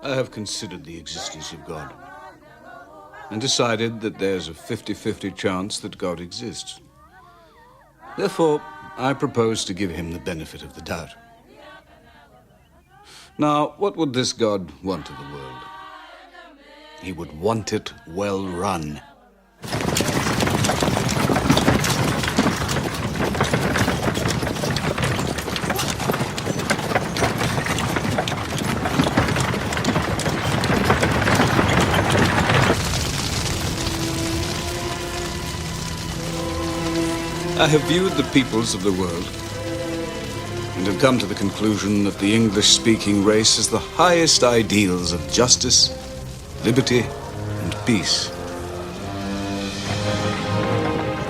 I have considered the existence of God and decided that there's a 50-50 chance that God exists. Therefore, I propose to give him the benefit of the doubt. Now, what would this God want of the world? He would want it well run. I have viewed the peoples of the world and have come to the conclusion that the English-speaking race has the highest ideals of justice, liberty, and peace.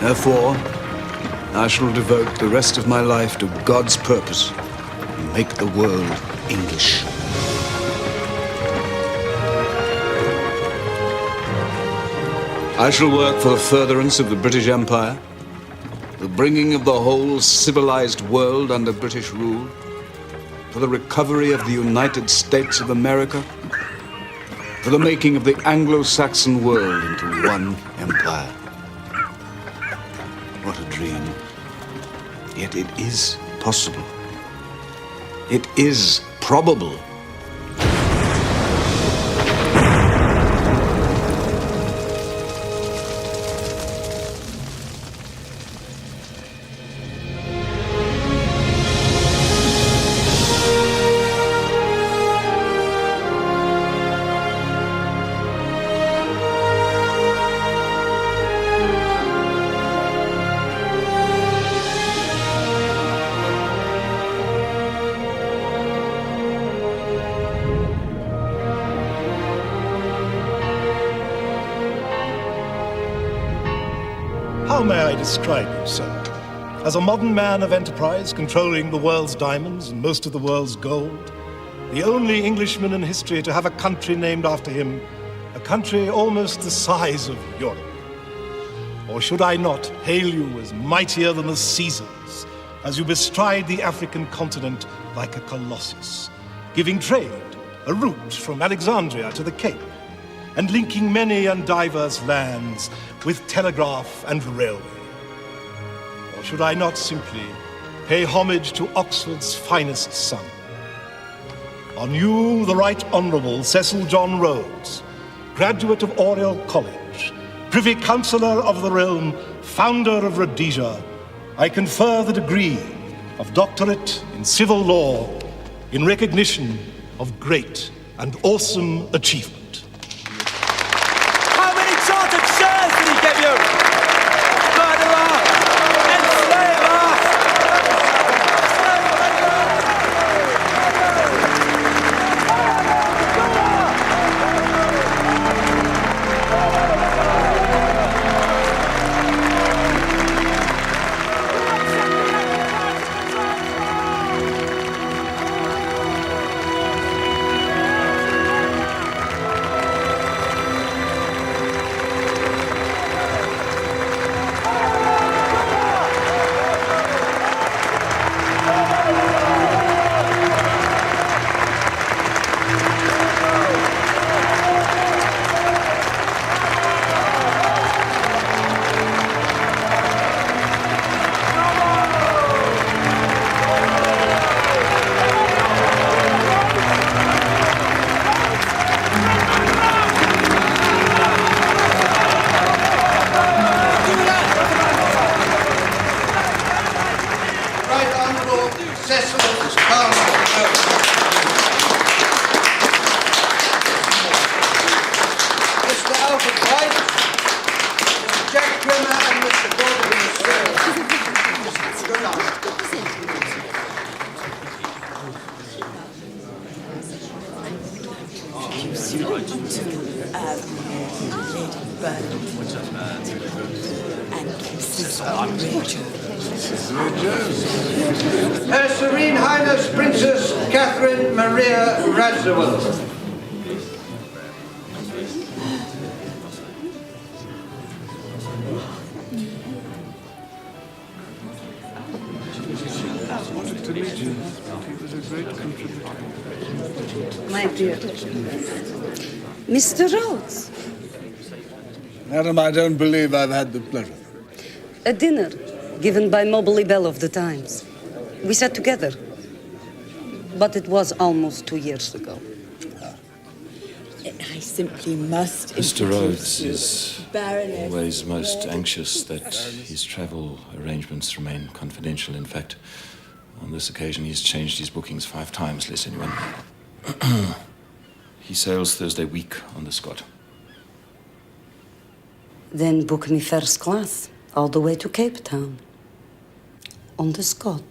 Therefore, I shall devote the rest of my life to God's purpose and make the world English. I shall work for the furtherance of the British Empire, the bringing of the whole civilized world under British rule, for the recovery of the United States of America, for the making of the Anglo-Saxon world into one empire. What a dream. Yet it is possible. It is probable. How may I describe you, sir? As a modern man of enterprise, controlling the world's diamonds and most of the world's gold, the only Englishman in history to have a country named after him, a country almost the size of Europe. Or should I not hail you as mightier than the Caesars, as you bestride the African continent like a colossus, giving trade a route from Alexandria to the Cape, and linking many and diverse lands with telegraph and railway? Or should I not simply pay homage to Oxford's finest son? On you, the Right Honourable Cecil John Rhodes, graduate of Oriel College, Privy Councillor of the Realm, founder of Rhodesia, I confer the degree of Doctorate in Civil Law in recognition of great and awesome achievement. How many chartered shares did he give you? Murderer! Enslaver! Her Serene Highness Princess Catherine Maria Radziwiłł. My dear. Mr. Rhodes. Madam, I don't believe I've had the pleasure. A dinner given by Mobley Bell of the Times. We sat together. But it was almost 2 years ago. I simply must Mr. Rhodes is Baroness always most anxious that his travel arrangements remain confidential. In fact, on this occasion, he's changed his bookings 5 times, lest anyone... He sails Thursday week on the Scott. Then book me first class, all the way to Cape Town. On the Scott.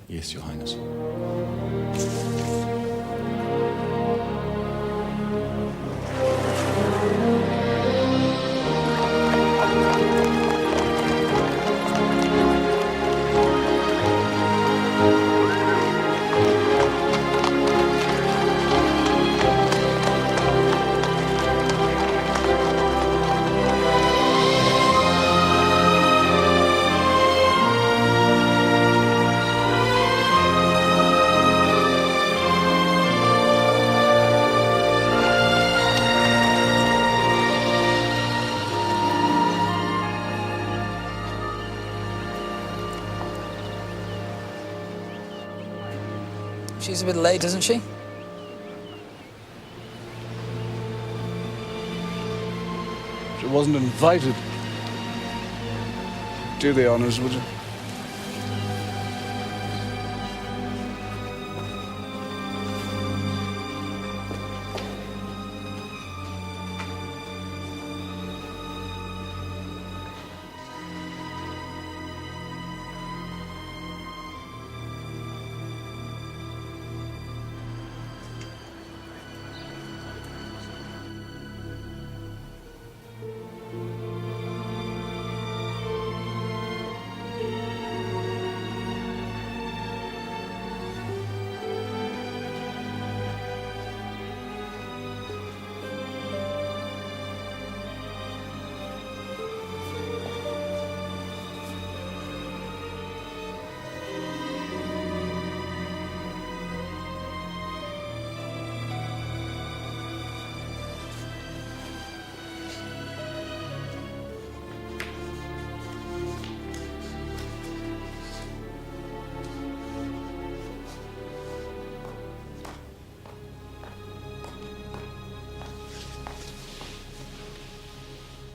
Yes, Your Highness. She's a bit late, isn't she? She wasn't invited. Do the honors, would you?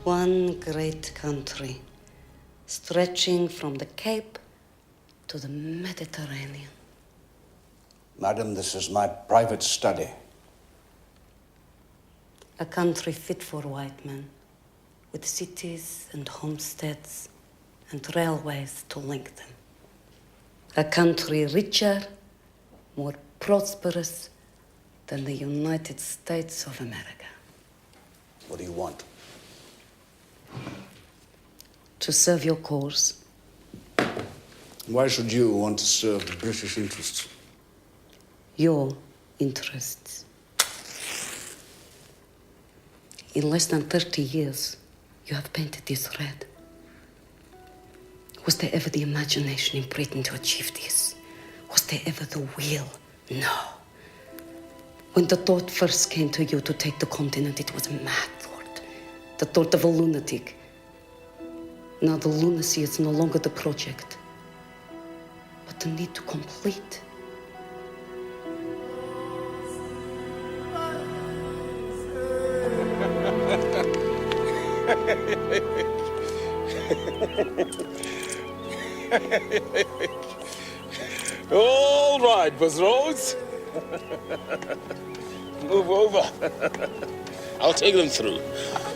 One great country, stretching from the Cape to the Mediterranean. Madam, this is my private study. A country fit for white men, with cities and homesteads and railways to link them. A country richer, more prosperous than the United States of America. What do you want? To serve your cause. Why should you want to serve the British interests? Your interests. In less than 30 years, you have painted this red. Was there ever the imagination in Britain to achieve this? Was there ever the will? No. When the thought first came to you to take the continent, it was a mad thought. The thought of a lunatic. Now the lunacy is no longer the project, but the need to complete. All right, Miss Rhodes. Move over. I'll take them through.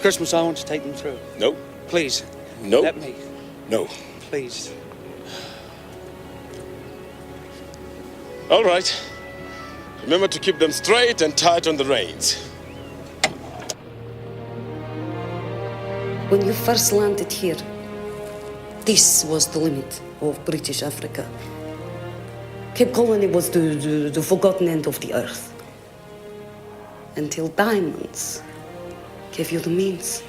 Christmas, I want to take them through. No. Please. No. Let me. No. Please. All right. Remember to keep them straight and tight on the reins. When you first landed here, this was the limit of British Africa. Cape Colony was the forgotten end of the earth. Until diamonds gave you the means.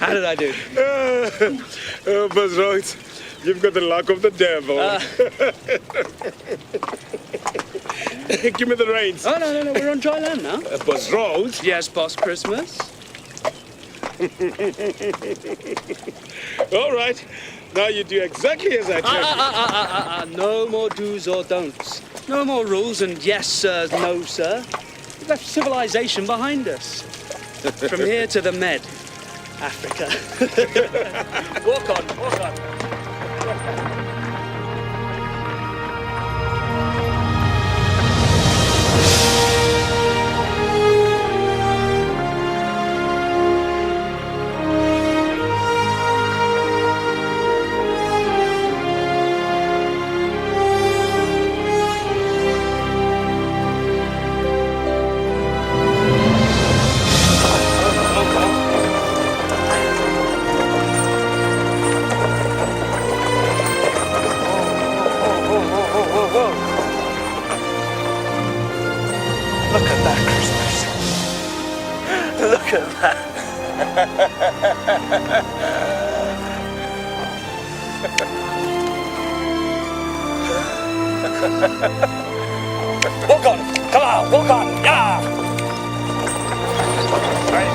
How did I do? Buzz Rhodes, you've got the luck of the devil. Give me the reins. Oh, no, we're on dry land now. Buzz Rhodes? Yes, Boss Christmas. All right. Now you do exactly as I tell you. No more do's or don'ts. No more rules and yes, sir, no, sir. We've left civilization behind us. From here to the Med. Africa. Walk on. Look at that, Christmas. Look at that. Walk on. Come on, walk on. Yeah. Right.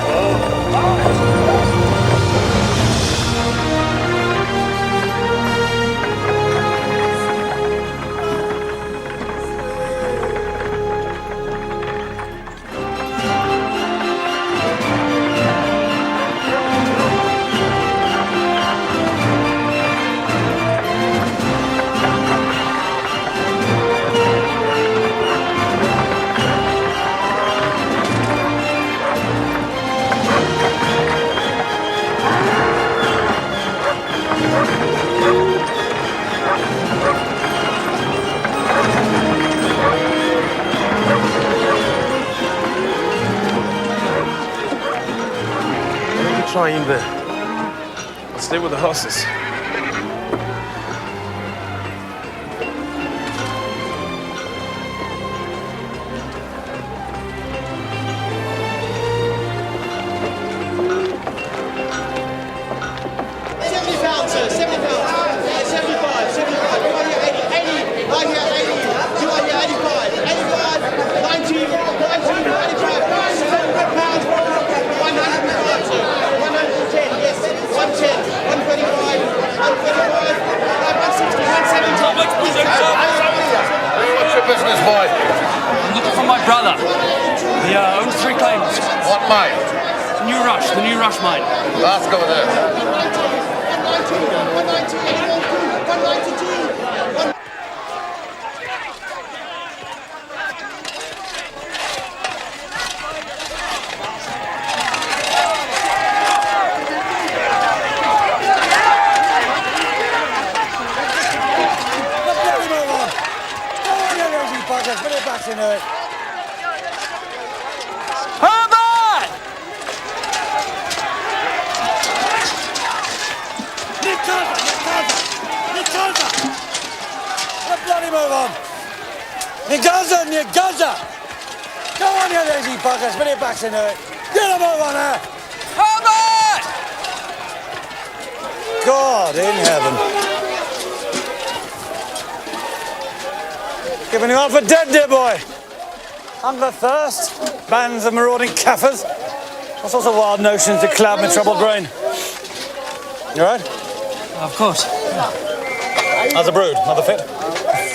Trying, but I'll stay with the horses. Business, boy. I'm looking for my brother. He owns 3 claims. What mine? The new rush mine. Let's go there. 192. Herbert! Nicosa! What bloody move on? Nicosa! Go on, you lazy buggers, put your backs into it. Get a move on her! Herbert! God in heaven. Giving you up for dead, dear boy. Hunger, thirst, bands of marauding Kaffirs. All sorts of wild notions to cloud my troubled brain. You all right? Of course. How's the brood? Another fit?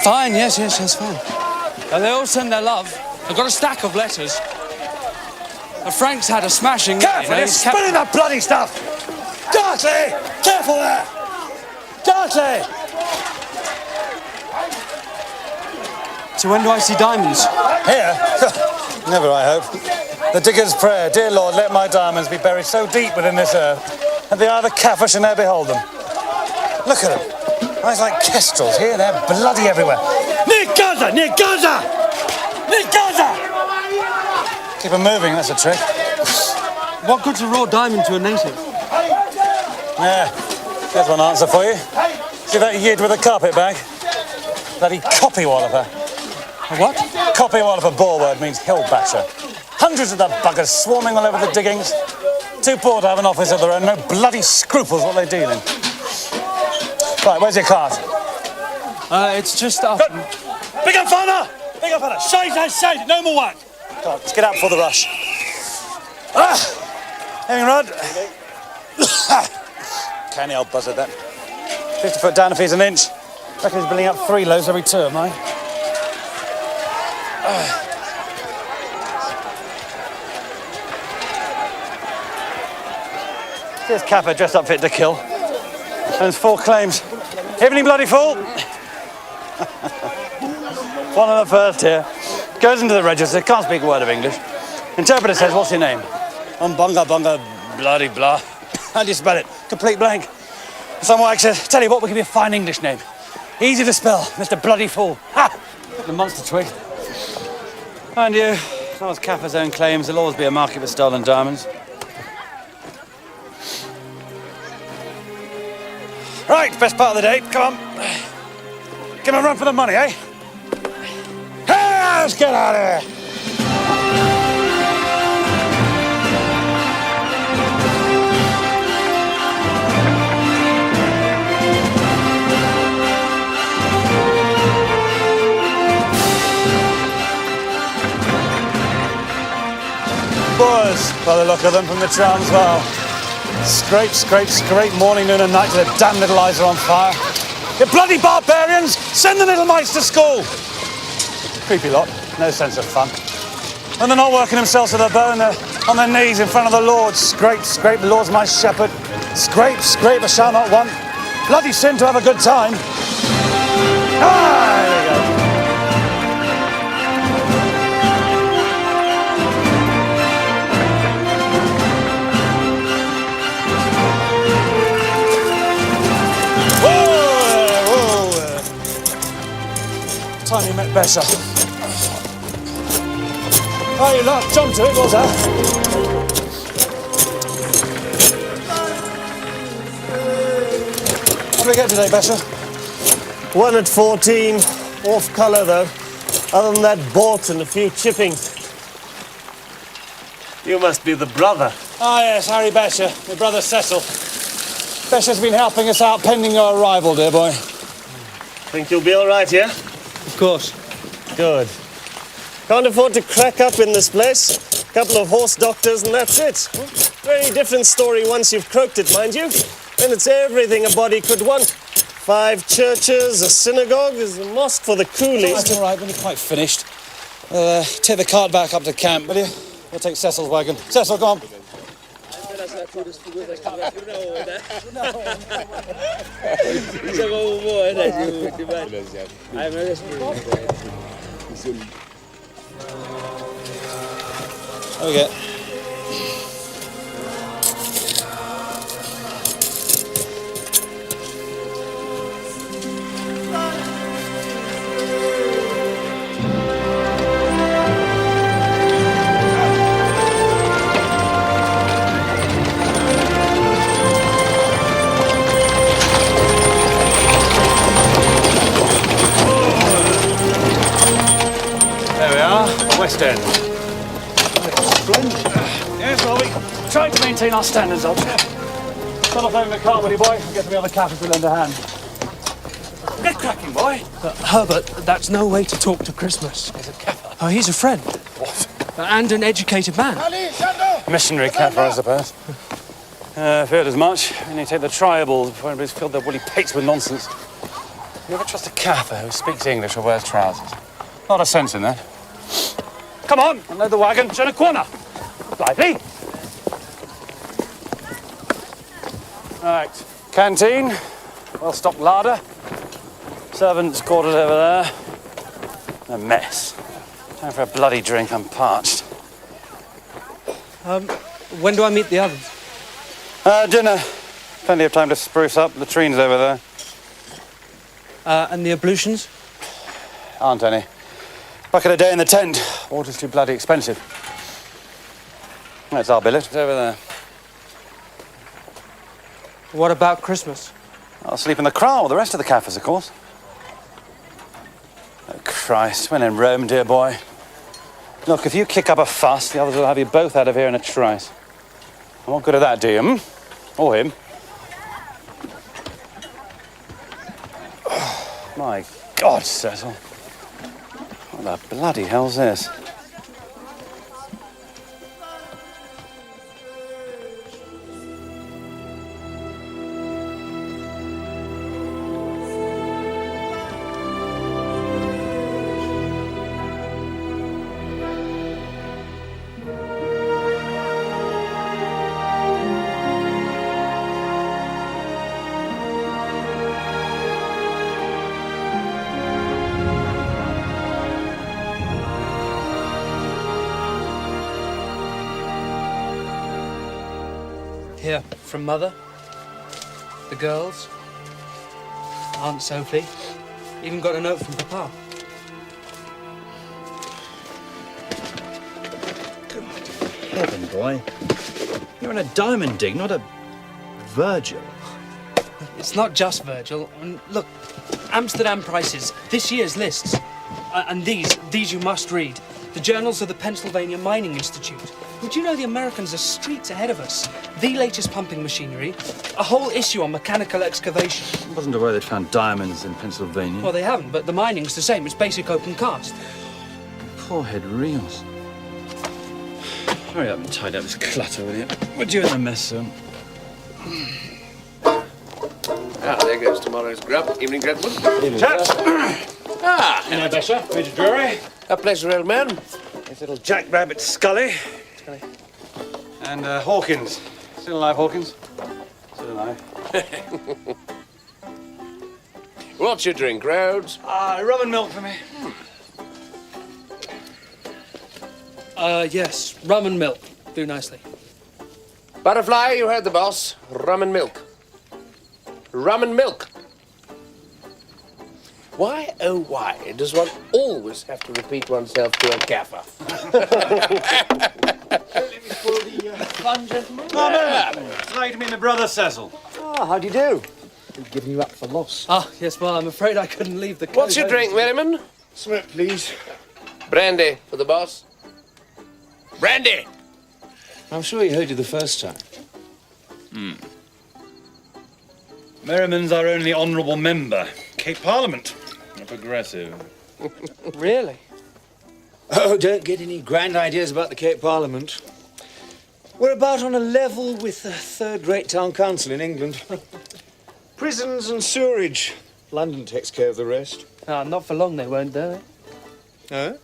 Fine, yes, fine. And they all send their love. I've got a stack of letters. And Frank's had a smashing... Careful, you're spilling that bloody stuff! Dartley! Careful there! Dartley! So when do I see diamonds? Here? Never, I hope. The digger's prayer. Dear Lord, let my diamonds be buried so deep within this earth that the eye of the Kaffir shall ne'er behold them. Look at them. Eyes like kestrels here, they're bloody everywhere. Near Gaza! Near Gaza! Near Gaza! Keep them moving, that's a trick. What good's a raw diamond to a native? Yeah, there's one answer for you. See that yid with a carpet bag? Bloody copywalloper. A what? Copywalloper boar word means hill basher. Hundreds of the buggers swarming all over the diggings. Too poor to have an office of their own, no bloody scruples what they deal in. Right, where's your cart? It's just up. Good. Big up, father! Big up, father! Shade! No more work! Come on, let's get out before the rush. Hang Rod. Canny old buzzard, that. 50 foot down if he's an inch. Reckon he's building up 3 loads every term, mate. Here's Kappa dressed up fit to kill. And there's 4 claims. Evening, bloody fool! One on the first here. Goes into the register, can't speak a word of English. Interpreter says, what's your name? Bunga, bloody blah. How do you spell it? Complete blank. Some wag says, tell you what, we'll give you a fine English name. Easy to spell, Mr. Bloody Fool. Ha! The monster twig. And you, as long as Kappa's own claims, there'll always be a market for stolen diamonds. Right, best part of the day, come on. Give him a run for the money, eh? Hey, let's get out of here. Boys, by the look of them from the Transvaal. Scrape, morning, noon and night till their damn little eyes are on fire. You bloody barbarians! Send the little mites to school! Creepy lot, no sense of fun. And they're not working themselves to the bone, they're on their knees in front of the Lord. Scrape, the Lord's my shepherd. Scrape, I shall not want. Bloody sin to have a good time. Ah, there you go. Time you met Besha. Oh, you lot jumped to it, was that? What do we get today, Besha? 1 at 14, off colour though. Other than that, bought and a few chippings. You must be the brother. Ah, yes, Harry Besha, my brother Cecil. Besha's been helping us out pending your arrival, dear boy. Think you'll be all right here? Of course. Good. Can't afford to crack up in this place. A couple of horse doctors and that's it. Very different story once you've croaked it, mind you. Then it's everything a body could want. 5 churches, a synagogue, there's a mosque for the coolies. That's all right, when you're quite finished. Take the cart back up to camp, will you? We'll take Cecil's wagon. Cecil, go on. There we go. West End. Splendid. Yes, well, we try to maintain our standards, old chap. Stop off over the car, will you, boy? We'll get to the other caf if we lend a hand. Get cracking, boy. Herbert, that's no way to talk to Christmas. He's a Kaffir. Oh, he's a friend. What? And an educated man. Missionary Kaffir, I suppose. Feared as much. And you take the tribals before anybody's filled their woolly pates with nonsense. You never trust a Kaffir who speaks English or wears trousers. Not a sense in that. Come on, unload the wagon, turn a corner. Lively. Right, canteen, well-stocked larder, servants' quarters over there. A mess. Time for a bloody drink, I'm parched. When do I meet the others? Dinner. Plenty of time to spruce up. Latrine's over there. And the ablutions? Aren't any. Bucket a day in the tent. Water's too bloody expensive. That's our billet. It's over there. What about Christmas? I'll sleep in the kraal with the rest of the Kaffirs, of course. Oh, Christ. When in Rome, dear boy. Look, if you kick up a fuss, the others will have you both out of here in a trice. And what good of that do you, Or him? Oh, my God, Cecil. What the bloody hell's this? Here, from Mother, the girls, Aunt Sophie, even got a note from Papa. Good heaven, boy. You're in a diamond dig, not a Virgil. It's not just Virgil. And look, Amsterdam prices, this year's lists. And these you must read. The journals of the Pennsylvania Mining Institute. Would you know the Americans are streets ahead of us? The latest pumping machinery, a whole issue on mechanical excavation. I wasn't aware they'd found diamonds in Pennsylvania. Well, they haven't, but the mining's the same. It's basic open cast. Poor head reels. Hurry up and tidy up this clutter, will you? We're due in the mess soon. There goes tomorrow's grub. Evening, gentlemen. Evening, chaps. Hello, Besser. David Drury. A pleasure, old man. This little jackrabbit Scully. And Hawkins. Still alive, Hawkins? Still alive. What's your drink, Rhodes? Rum and milk for me. Yes, rum and milk. Do nicely. Butterfly, you heard the boss. Rum and milk. Rum and milk. Why, oh why, does one always have to repeat oneself to a Kaffir? Fun, gentlemen. Say to me and my brother, Cecil. Ah, how do you do? Been giving you up for lost. Ah, yes, well, I'm afraid I couldn't leave the coast. What's your drink, Merriman? Smoke, please. Brandy for the boss. Brandy! I'm sure he heard you the first time. Merriman's our only honourable member. Cape Parliament. A progressive. Really? Oh, don't get any grand ideas about the Cape Parliament. We're about on a level with the third-rate town council in England. Prisons and sewerage. London takes care of the rest. Not for long they won't, though. Huh?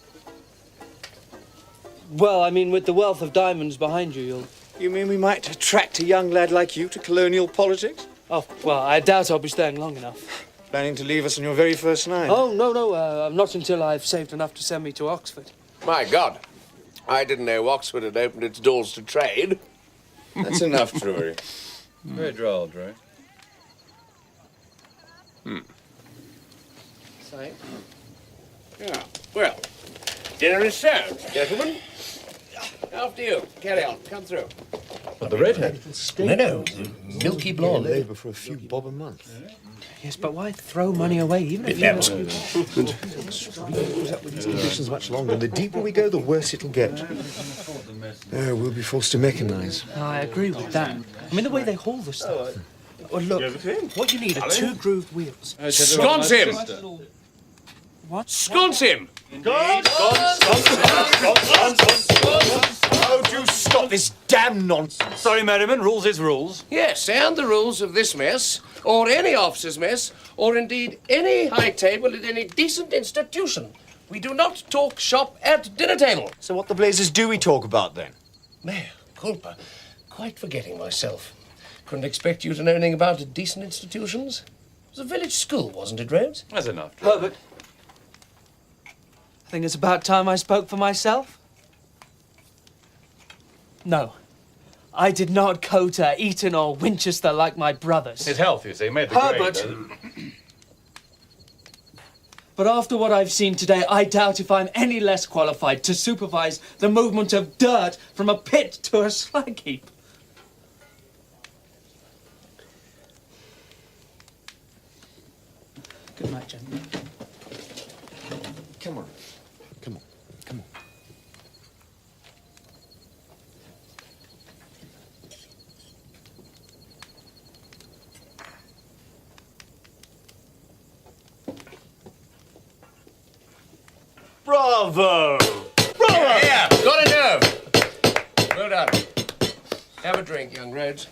Well, I mean, with the wealth of diamonds behind you, You mean we might attract a young lad like you to colonial politics? Oh, well, I doubt I'll be staying long enough. Planning to leave us on your very first night? Oh, no, not until I've saved enough to send me to Oxford. My God. I didn't know Oxford had opened its doors to trade. That's enough, Drury. Very droll, Drury. Sorry. Yeah, well, dinner is served, gentlemen. After you. Carry on. Come through. But the redhead? No, milky blonde. Labour for a few bob a month. Yes, but why throw money away, even if you... Put up with these conditions much longer. The deeper we go, the worse it'll get. We'll be forced to mechanise. I agree with that. I mean, the way they haul the stuff. Well, look, what you need are two grooved wheels. Sconce him! What? Sconce him! Sconce! Oh, do stop this damn nonsense. Sorry, Merriman, rules is rules. Yes, and the rules of this mess, or any officer's mess, or indeed any high table at any decent institution. We do not talk shop at dinner table. So what the blazes do we talk about then? Mea culpa. Quite forgetting myself. Couldn't expect you to know anything about decent institutions. It was a village school, wasn't it, Rhodes? That's enough. Herbert, I think it's about time I spoke for myself. No, I did not go to Eton or Winchester like my brothers. His health, you see, made the Herbert. grade. But after what I've seen today, I doubt if I'm any less qualified to supervise the movement of dirt from a pit to a slag heap. Good night, gentlemen. Come on. Come on. Come on. Bravo! Bravo! Yeah, got a nerve. Well done. Have a drink, young Rhodes.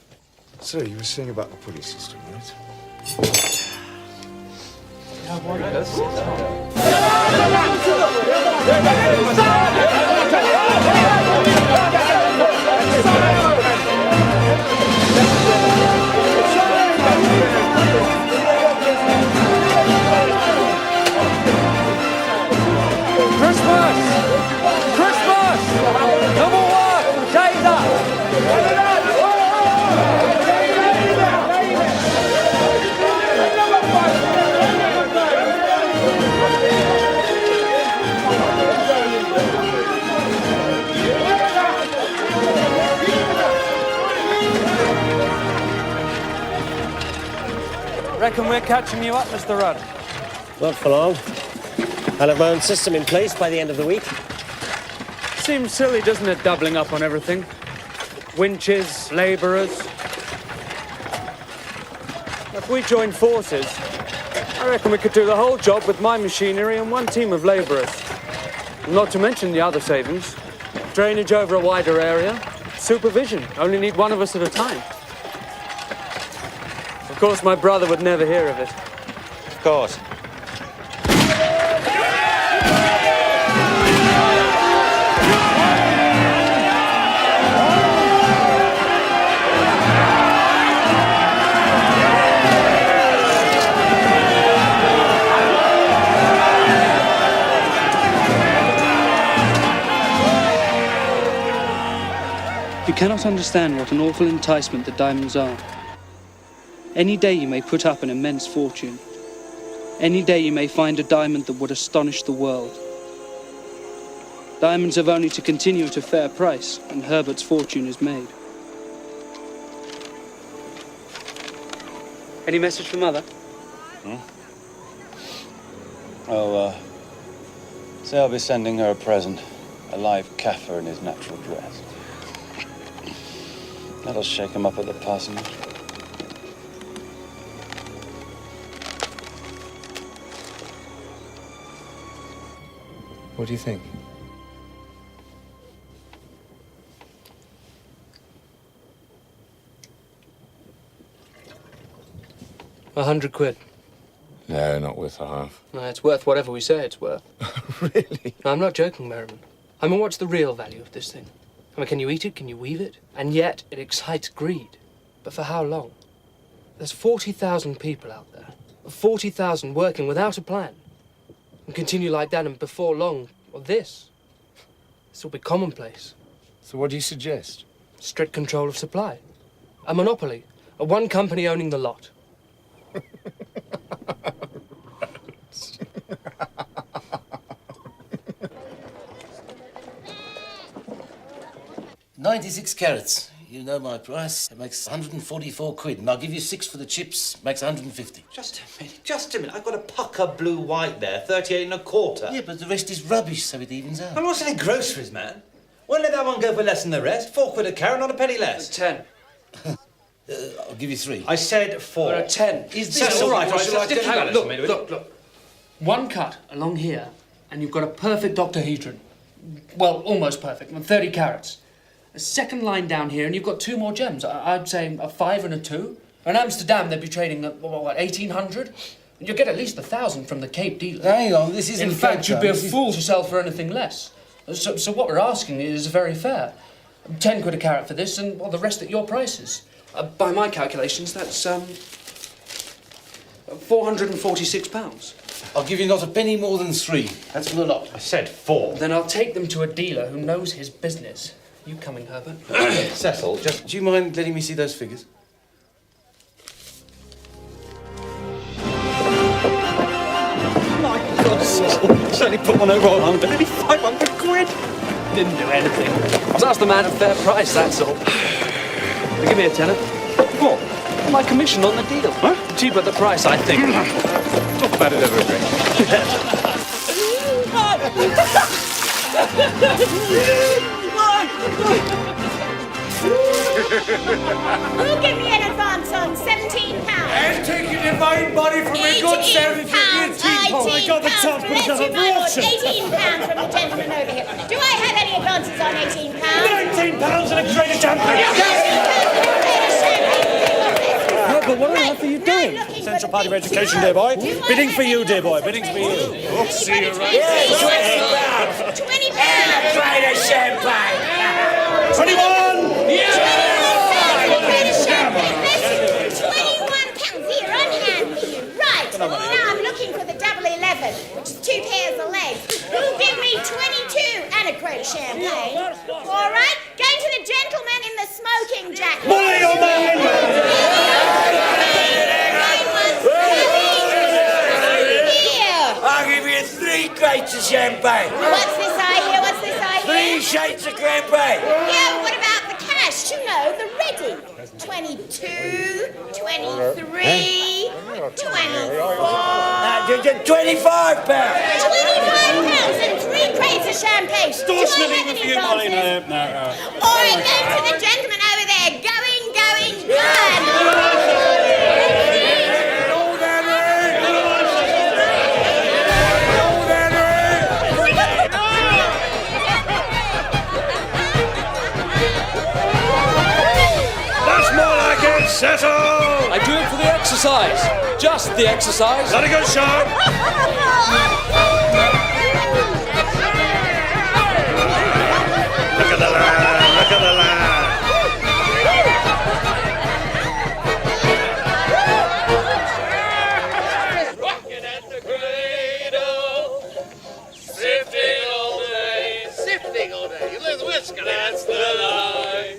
So, you were saying about the pulley system, right? Christmas! Christmas! Number one! Jada! Reckon we're catching you up, Mr. Rudd. Not for long. I'll have my own system in place by the end of the week. Seems silly, doesn't it, doubling up on everything? Winches, labourers. If we join forces, I reckon we could do the whole job with my machinery and one team of labourers. Not to mention the other savings. Drainage over a wider area. Supervision. Only need one of us at a time. Of course, my brother would never hear of it. Of course. You cannot understand what an awful enticement the diamonds are. Any day you may put up an immense fortune. Any day you may find a diamond that would astonish the world. Diamonds have only to continue at a fair price, and Herbert's fortune is made. Any message for Mother? Oh, say I'll be sending her a present. A live Kaffir in his natural dress. That'll shake him up at the parsonage. What do you think? £100. No, not worth a half. No, it's worth whatever we say it's worth. Really? No, I'm not joking, Merriman. I mean, what's the real value of this thing? I mean, can you eat it? Can you weave it? And yet, it excites greed. But for how long? There's 40,000 people out there. 40,000 working without a plan. And continue like that, and before long, well, this will be commonplace. So what do you suggest? Strict control of supply. A monopoly. A one company owning the lot. 96 carats. You know my price. It makes 144 quid, and I'll give you 6 for the chips. Makes 150. Just a minute. I've got a pucker blue white there, 38 and a quarter. Yeah, but the rest is rubbish, so it evens out. I'm not selling groceries, man. Won't let that one go for less than the rest. 4 quid a carat, not a penny less. 10. I'll give you 3. I said 4. Or a 10. Is this all right? Hang on, look. One cut along here, and you've got a perfect octahedron. Well, almost perfect. 30 carats. A second line down here, and you've got 2 more gems. I'd say a 5 and a 2. In Amsterdam, they'd be trading at, what, 1,800? And you'll get at least 1,000 from the Cape dealer. Hang on, this isn't In fact, fair, you'd be a this is- fool to sell for anything less. So what we're asking is very fair. 10 quid a carat for this, and well, the rest at your prices. By my calculations, that's £446. I'll give you not a penny more than 3. That's for the lot. I said 4. Then I'll take them to a dealer who knows his business. You coming, Herbert? Cecil, just do you mind letting me see those figures? My God, Cecil. He's only put one over on under. Nearly 500 quid. Didn't do anything. I was asked the man a fair price, that's all. Now, give me a tenner. What? My commission on the deal. Huh? Cheap at the price, I think. Talk about it over a drink. Who'll give me an advance on £17? And take your divine body from a good service for £18. Oh my God, the top was a fortune. £18 from the gentleman over here. Do I have any advances on £18? £19 and a crate of champagne. But what on earth are you doing? Central Party of Education, dear boy. Bidding for you, dear boy. Bidding for you. Oh, see you right. £20. And a crate of champagne. 21! Right, now I'm looking for the double 11, which is 2 pairs of legs. Who'll give me 22 and a crate of champagne? All right, going to the gentleman in the smoking jacket. Bully your man! I'll give you 3 crates of champagne. What's this I hear? What's this I hear? 3 shades of champagne. Yeah, what about the cash? You know, the ready. 22, 23, 24. £25. £25 and 3 crates of champagne. Do I have any advances? No. All right, going to the gentleman over there. Going. That's more like it, Cecil. I do it for the exercise. Just the exercise. Let it go, Sean. Look at the lad. Look at the lad. Rocking at the cradle, sifting all day, sifting all day. You live the whisker, that's the line.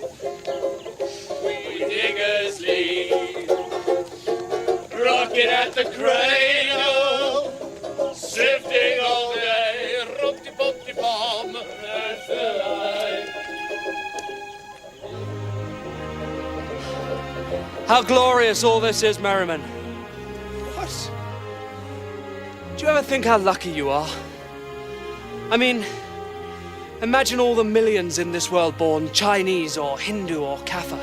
We diggers leave, rocking at the cradle, sifting all day, rock-de-bop-de-bomb, that's the line. How glorious all this is, Merriman. What? Do you ever think how lucky you are? I mean, imagine all the millions in this world born Chinese or Hindu or Kaffir.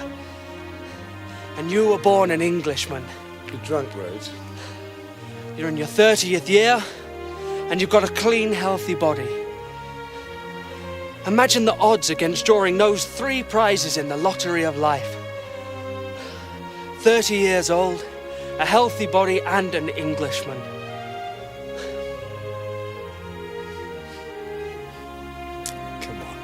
And you were born an Englishman. You're drunk, Rhodes. You're in your 30th year, and you've got a clean, healthy body. Imagine the odds against drawing those 3 prizes in the lottery of life. 30 years old, a healthy body, and an Englishman. Come on.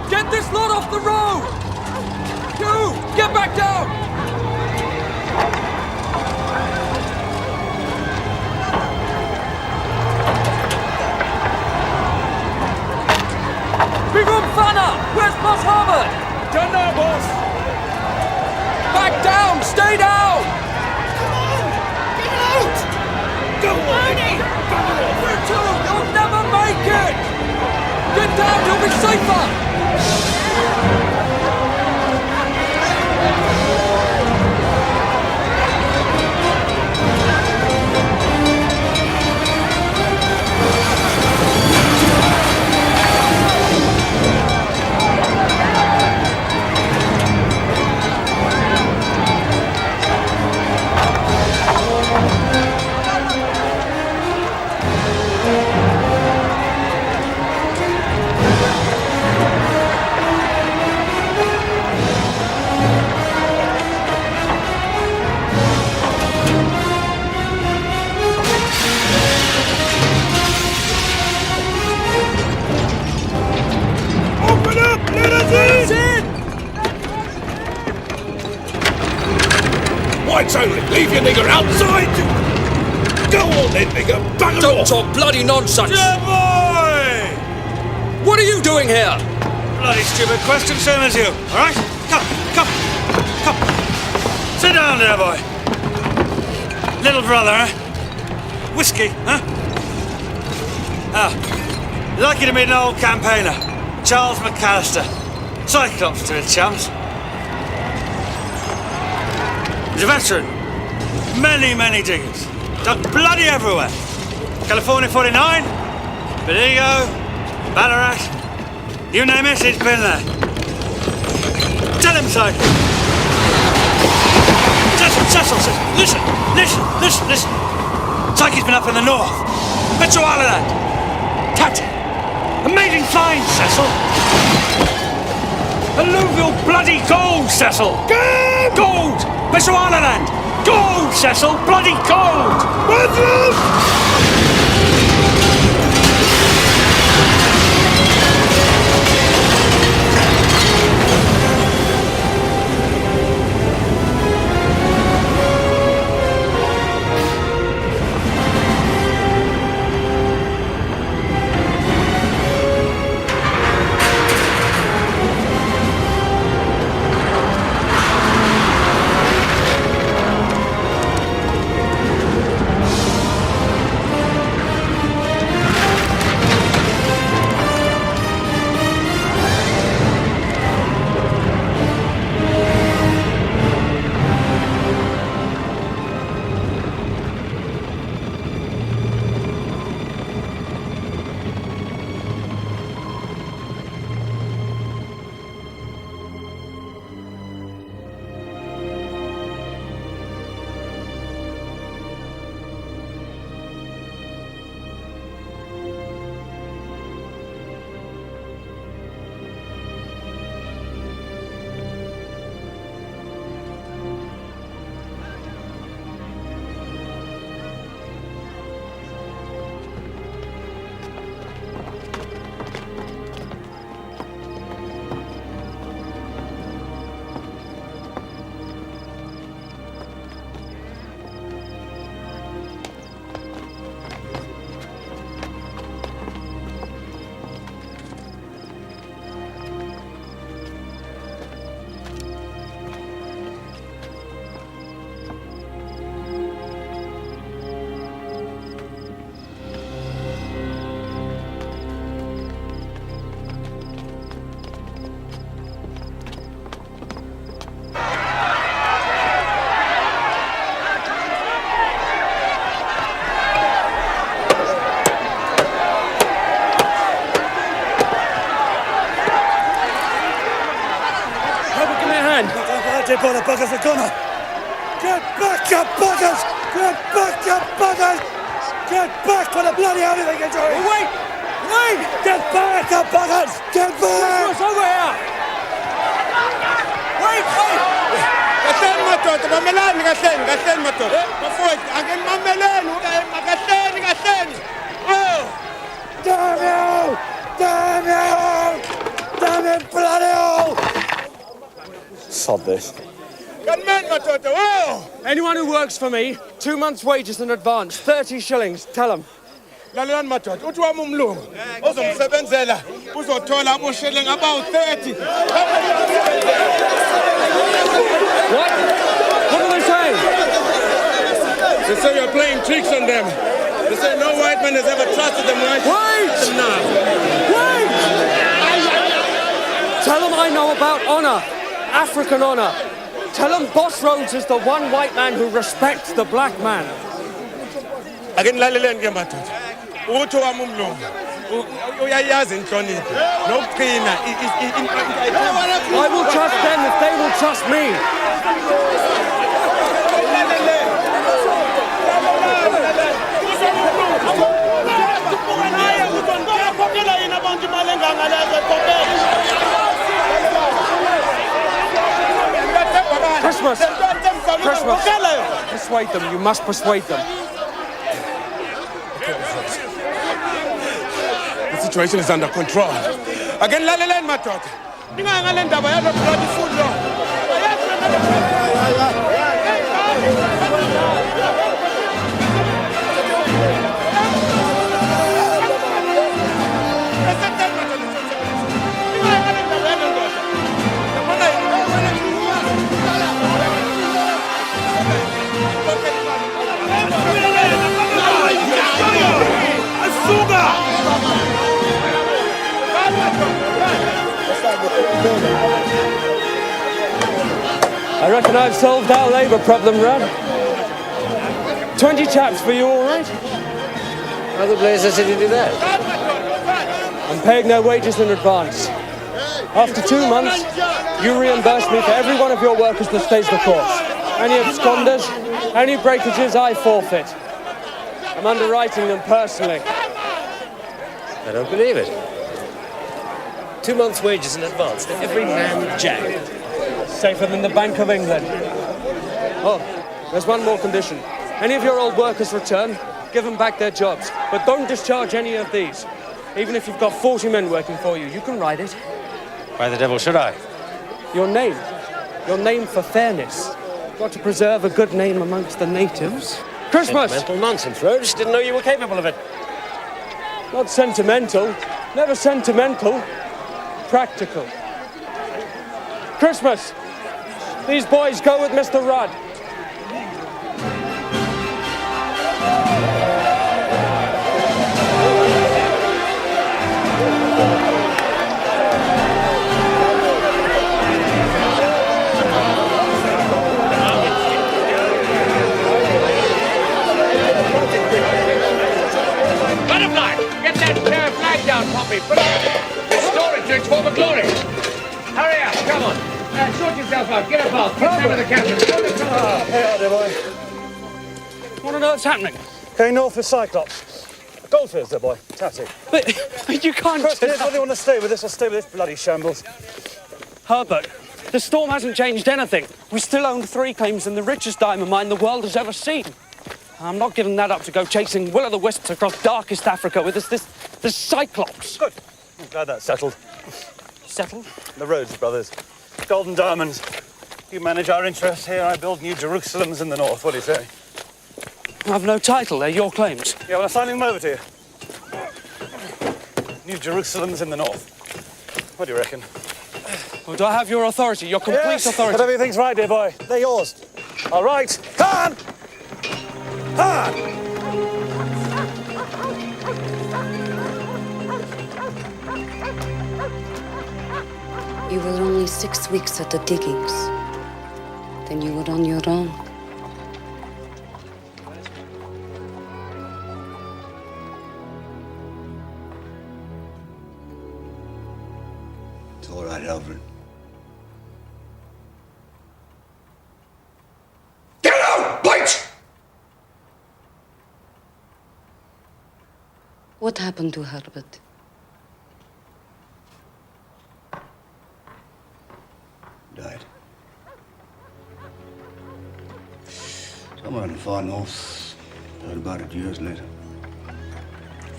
Get this lot off the road! You! Get back down! Big Fana! Where's Boss Harvard? Don't know, boss. Back down! Stay down! Come on! Get out! Go on! You'll never make it! Get down, you'll be safer! Whites only! Leave your nigger outside! Go on then, nigger! Bugger Don't off! talk bloody nonsense! boy! What are you doing here? Bloody stupid question, same as you. All right? Come. Sit down there, boy. Little brother, huh? Whiskey, huh? Lucky to meet an old campaigner. Charles McAllister. Cyclops to his chums. He's a veteran. Many diggings. Dug bloody everywhere. California 49, Bendigo, Ballarat. You name it, he's been there. Tell him so. Cecil, listen. Psyche's been up in the north. Bechuanaland. Tati. Amazing finds, Cecil. Alluvial bloody gold, Cecil. Gold! Bechuanaland. Gold, Cecil. Bloody gold. By the buggers are gonna. Get back, you buggers! Get back, you buggers! Get back for the bloody everything you're doing! Wait! Get back, you buggers! Get back! What's over here? Wait! Gahleni madoda, mamelani gahleni madoda. Bafowethu, ake mameleni, gahleni. Oh! Damn you, bloody hell! Sod this. Anyone who works for me, 2 months' wages in advance, 30 shillings. Tell them. Lalelani madoda, uthi wami umlungu ozomsebenzela uzothola abosheleng about 30. What? What are they saying? They say you're playing tricks on them. They say no white man has ever trusted them right. Wait! Wait! Tell them I know about honor, African honor. Tell them Boss Rhodes is the one white man who respects the black man. Akengilaleleni ke madoda. Uthi wami umlungu. Uyayazi inhlonipho. Nokuqina. I will trust them if they will trust me. Christmas! Christmas! Persuade them, you must persuade them. The situation is under control. Akengilaleleni madoda. Ningangale ndaba yalo bloody food law. I reckon I've solved our labour problem, Rudd. 20 chaps for you, all right? How the blazes did you do that? I'm paying their wages in advance. After 2 months, you reimburse me for every one of your workers that stays the course. Any absconders, any breakages, I forfeit. I'm underwriting them personally. I don't believe it. 2 months' wages in advance to every man jack. Safer than the Bank of England. Oh, there's one more condition. Any of your old workers return, give them back their jobs. But don't discharge any of these. Even if you've got 40 men working for you, you can write it. Why the devil should I? Your name. Your name for fairness. Got to preserve a good name amongst the natives. Christmas! Sentimental nonsense, Rhodes. Didn't know you were capable of it. Not sentimental. Never sentimental. Practical. Christmas! These boys go with Mr. Rudd. Butterfly, get that flag down, Poppy. Put it, restore it to its former glory. Hurry up, come on. Sort yourself out. Get a bath. Get down with the captain. Hey, out there, boy. What on earth's happening? Going north with Cyclops. Goldfields there, boy. Tatty. But you can't... Question is, whether you want to stay with us or stay with this bloody shambles. Herbert, the storm hasn't changed anything. We still own 3 claims in the richest diamond mine the world has ever seen. I'm not giving that up to go chasing will-o'-the-wisps across darkest Africa with this Cyclops. Good. I'm glad that's settled. Settled? The Rhodes brothers. Golden diamonds. You manage our interests here, I build new Jerusalems in the north. What do you say? I've no title. They're your claims. Yeah, well, I'm signing them over to you. New Jerusalems in the north. What do you reckon? Well, do I have your authority, your complete authority? Whatever you think's right, dear boy. They're yours. All right. Come on! Come on! You were only 6 weeks at the diggings. Then you were on your own. It's all right, Alfred. Get out! Bite! What happened to Herbert? Died. Somewhere in the far north. Heard about it years later.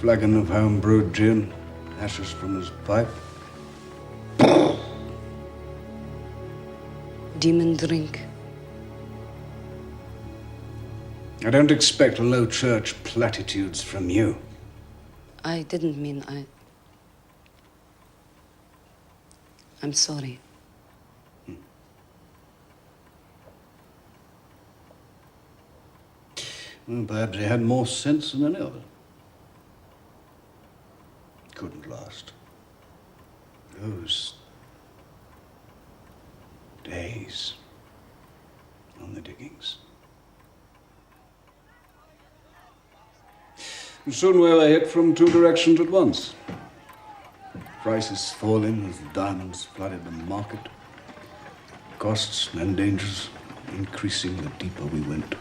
Flagon of home-brewed gin, ashes from his pipe. Demon drink. I don't expect low church platitudes from you. I didn't mean I'm sorry. Well, perhaps he had more sense than any of us. Couldn't last. Those days on the diggings. And soon we were hit from two directions at once. Prices falling as the diamonds flooded the market. Costs and dangers increasing the deeper we went.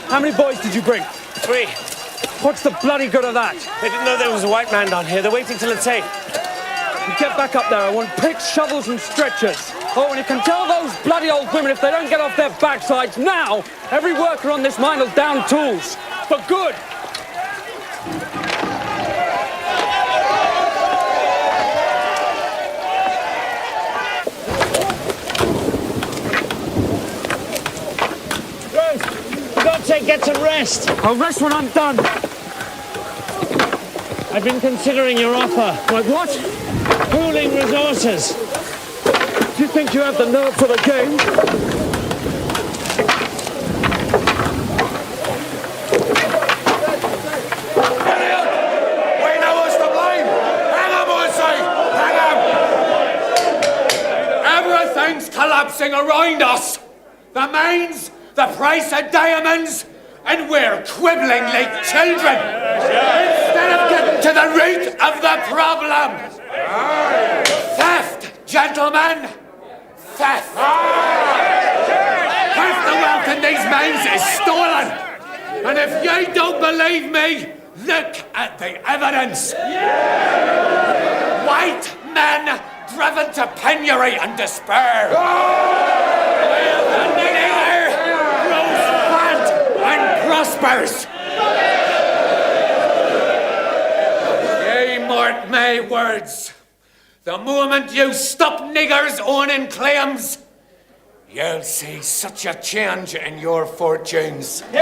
How many boys did you bring? 3. What's the bloody good of that? They didn't know there was a white man down here. They're waiting till it's 8. You get back up there. I want picks, shovels and stretchers. Oh, and you can tell those bloody old women if they don't get off their backsides now, every worker on this mine will down tools. For good. Get some rest. I'll rest when I'm done. I've been considering your offer. Like what? Pooling resources. Do you think you have the nerve for the game? We know what's to blame. Hang on, I say. Hang on. Everything's collapsing around us. The mines, the price of diamonds, and we're quibbling like children instead of getting to the root of the problem. Theft, gentlemen. Theft. Half the wealth in these mines is stolen. And if you don't believe me, look at the evidence. White men driven to penury and despair. Prospers. Ye mark my words. The moment you stop niggers owning claims, you'll see such a change in your fortunes. And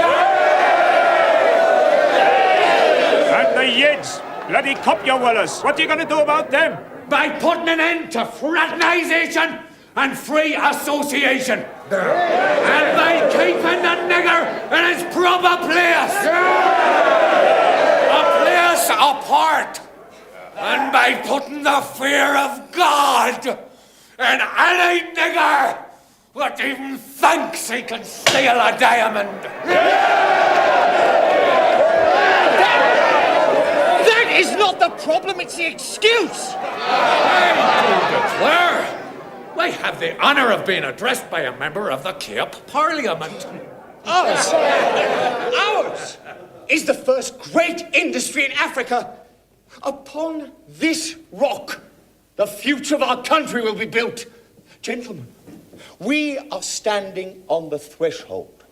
the Yids, bloody copyawallers, what are you going to do about them? By putting an end to fraternisation and free association. And by keeping the nigger in his proper place. A place apart. And by putting the fear of God in any nigger that even thinks he can steal a diamond. That is not the problem, it's the excuse. Declare. I have the honour of being addressed by a member of the Cape Parliament. Ours is the first great industry in Africa. Upon this rock, the future of our country will be built. Gentlemen, we are standing on the threshold,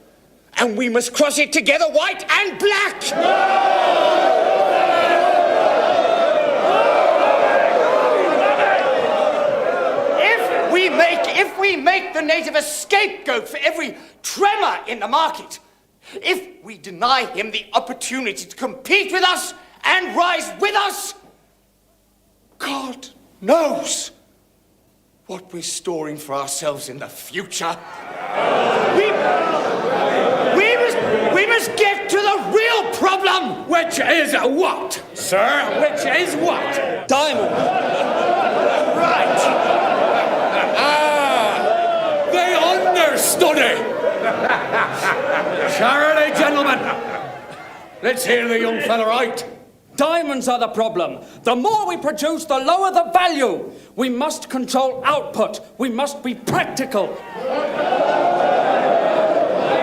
and we must cross it together, white and black. If we make the native a scapegoat for every tremor in the market, if we deny him the opportunity to compete with us and rise with us, God knows what we're storing for ourselves in the future. We must get to the real problem. Which is what, sir? Which is what? Diamond. Right. Study! Charity, gentlemen! Let's hear the young fella out. Diamonds are the problem. The more we produce, the lower the value. We must control output. We must be practical.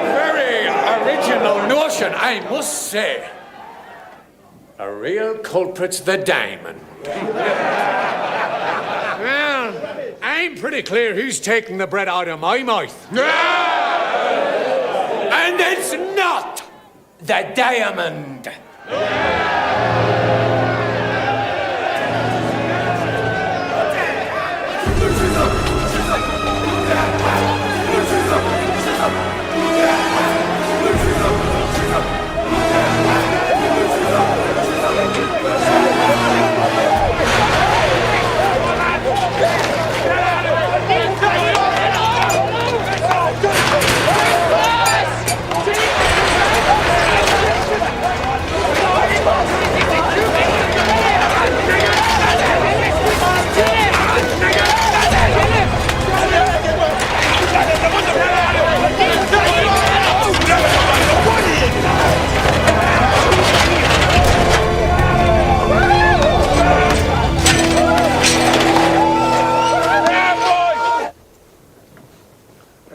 Very original. original notion, I must say. A real culprit's the diamond. Well, I'm pretty clear he's taking the bread out of my mouth. And it's not the diamond.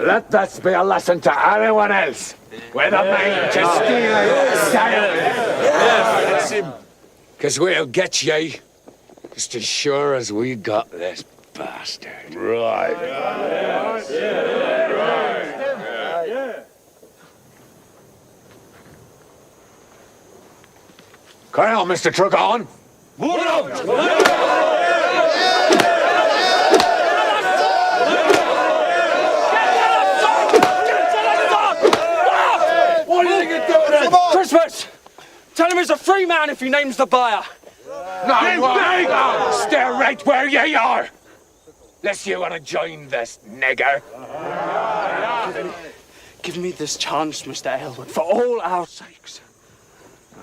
Let this be a lesson to anyone else with a mind to steal Because we'll get ye just as sure as we got this bastard. Right. Carry on, Mr. Trugon. What do you think you're doing? Christmas! Tell him he's a free man if he names the buyer. No, stay right where ye are. Unless you want to join this nigger. Give me this chance, Mr. Aylward, for all our sakes.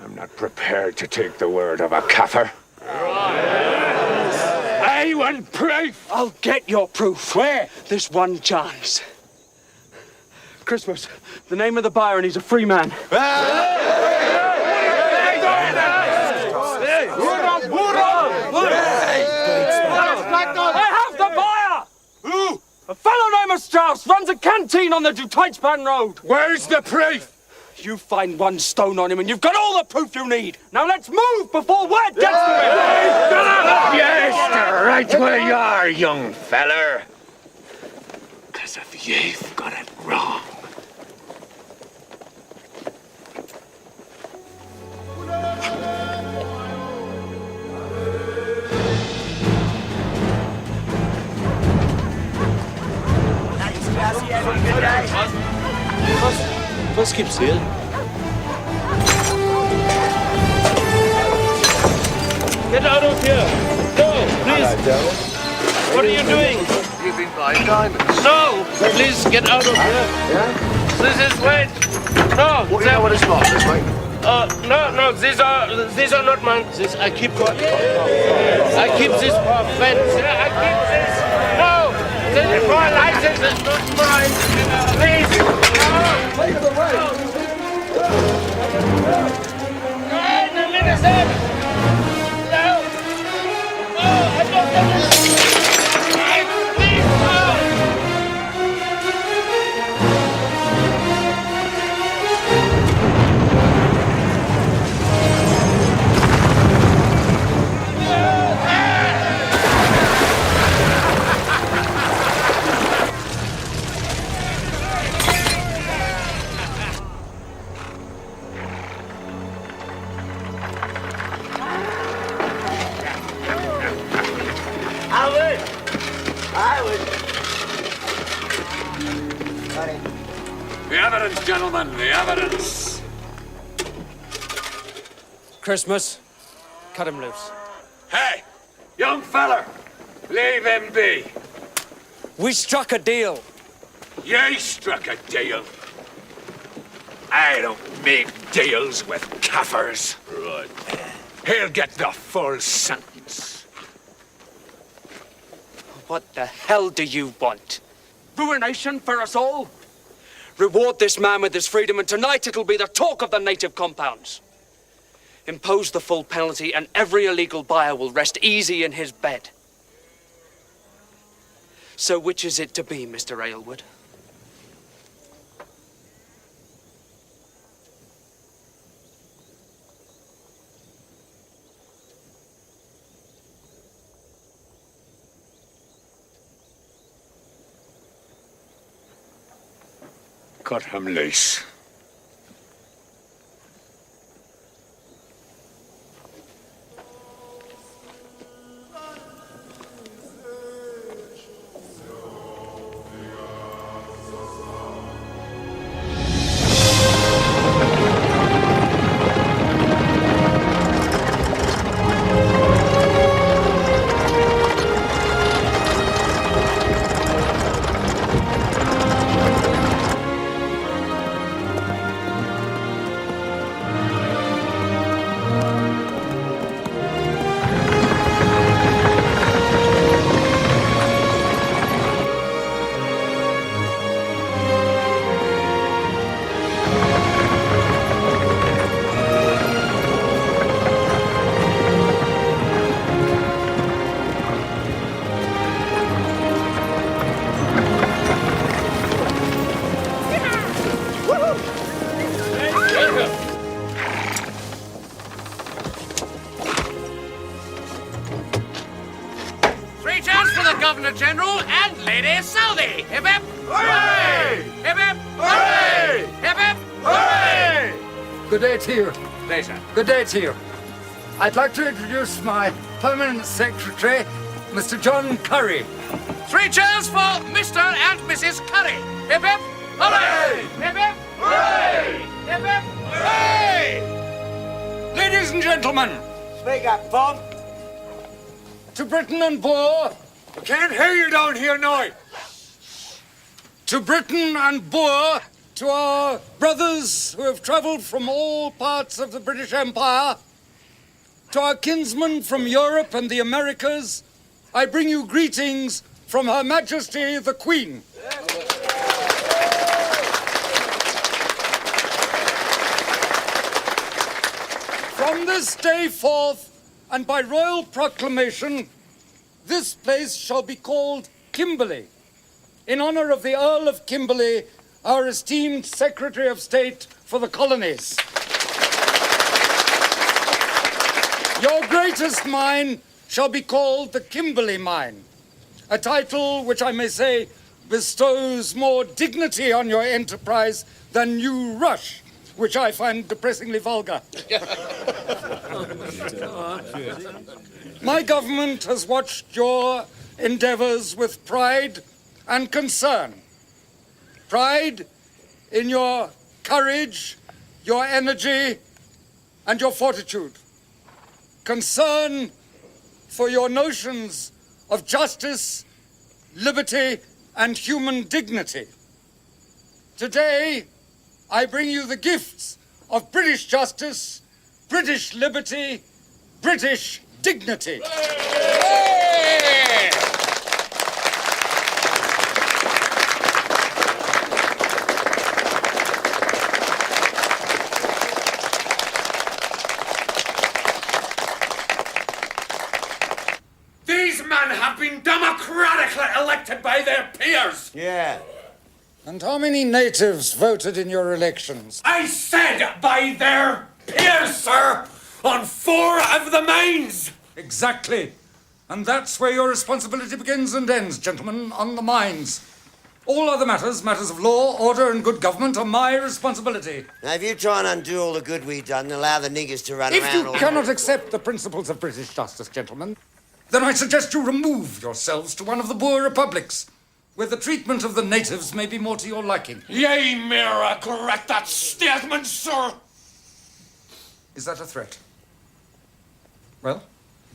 I'm not prepared to take the word of a kaffir. I want proof. I'll get your proof. Where? This one chance. Christmas, the name of the buyer, and he's a free man. I have the buyer! Who? A fellow named Strauss runs a canteen on the Duteitspan Road. Where's the proof? You find one stone on him and you've got all the proof you need. Now let's move before word gets to him. Yes, right where you are, young feller. Because if you've got it wrong. Was gibt's hier? Get out of here! No, please! What are you doing? You've been buying diamonds. No! Please get out of here! Yeah? This is wait! No! What do you know what it's like, this, mate? No, these are not mine. This I keep this for fence. I keep this. No! This is my license, it's not mine. Please! Take the way! Hey, the minister! No! No, I don't know this! Please, no! The evidence, gentlemen, the evidence. Christmas, cut him loose. Hey, young feller, leave him be. We struck a deal. You struck a deal. I don't make deals with kaffirs. Right. He'll get the full sentence. What the hell do you want? Ruination for us all? Reward this man with his freedom, and tonight it'll be the talk of the native compounds. Impose the full penalty, and every illegal buyer will rest easy in his bed. So which is it to be, Mr. Aylward? cut him loose. Three cheers for the Governor General and Lady Southey. Hip hip! Hooray! Hip hip! Hooray! Hip hip! Hooray! Good day to you. Later. Good day to you. I'd like to introduce my permanent secretary, Mr. John Curry. Three cheers for Mr. and Mrs. Curry. Hip hip! Hooray! Hip hip! Hooray! Hip hip! Hooray! Ladies and gentlemen. Speak up, Bob. To Britain and Boer. I can't hear you down here now. To Britain and Boer, to our brothers who have travelled from all parts of the British Empire, to our kinsmen from Europe and the Americas, I bring you greetings from Her Majesty the Queen. From this day forth, and by royal proclamation, this place shall be called Kimberley, in honour of the Earl of Kimberley, our esteemed Secretary of State for the Colonies. Your greatest mine shall be called the Kimberley Mine, a title which I may say bestows more dignity on your enterprise than New Rush, which I find depressingly vulgar. My government has watched your endeavours with pride and concern. Pride in your courage, your energy, and your fortitude. Concern for your notions of justice, liberty, and human dignity. Today, I bring you the gifts of British justice, British liberty, British dignity. These men have been democratically elected by their peers. Yeah. And how many natives voted in your elections? I said by their peers, sir, on 4 of the mines. Exactly. And that's where your responsibility begins and ends, gentlemen, on the mines. All other matters, matters of law, order, and good government, are my responsibility. Now, if you try and undo all the good we've done and allow the niggers to run If around you all cannot accept the principles of British justice, gentlemen, then I suggest you remove yourselves to one of the Boer republics, where the treatment of the natives may be more to your liking. Ye may regret that statement, sir. Is that a threat? Well,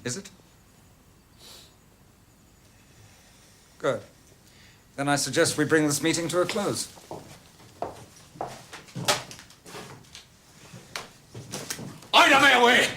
is it? Good. Then I suggest we bring this meeting to a close. Out of my way!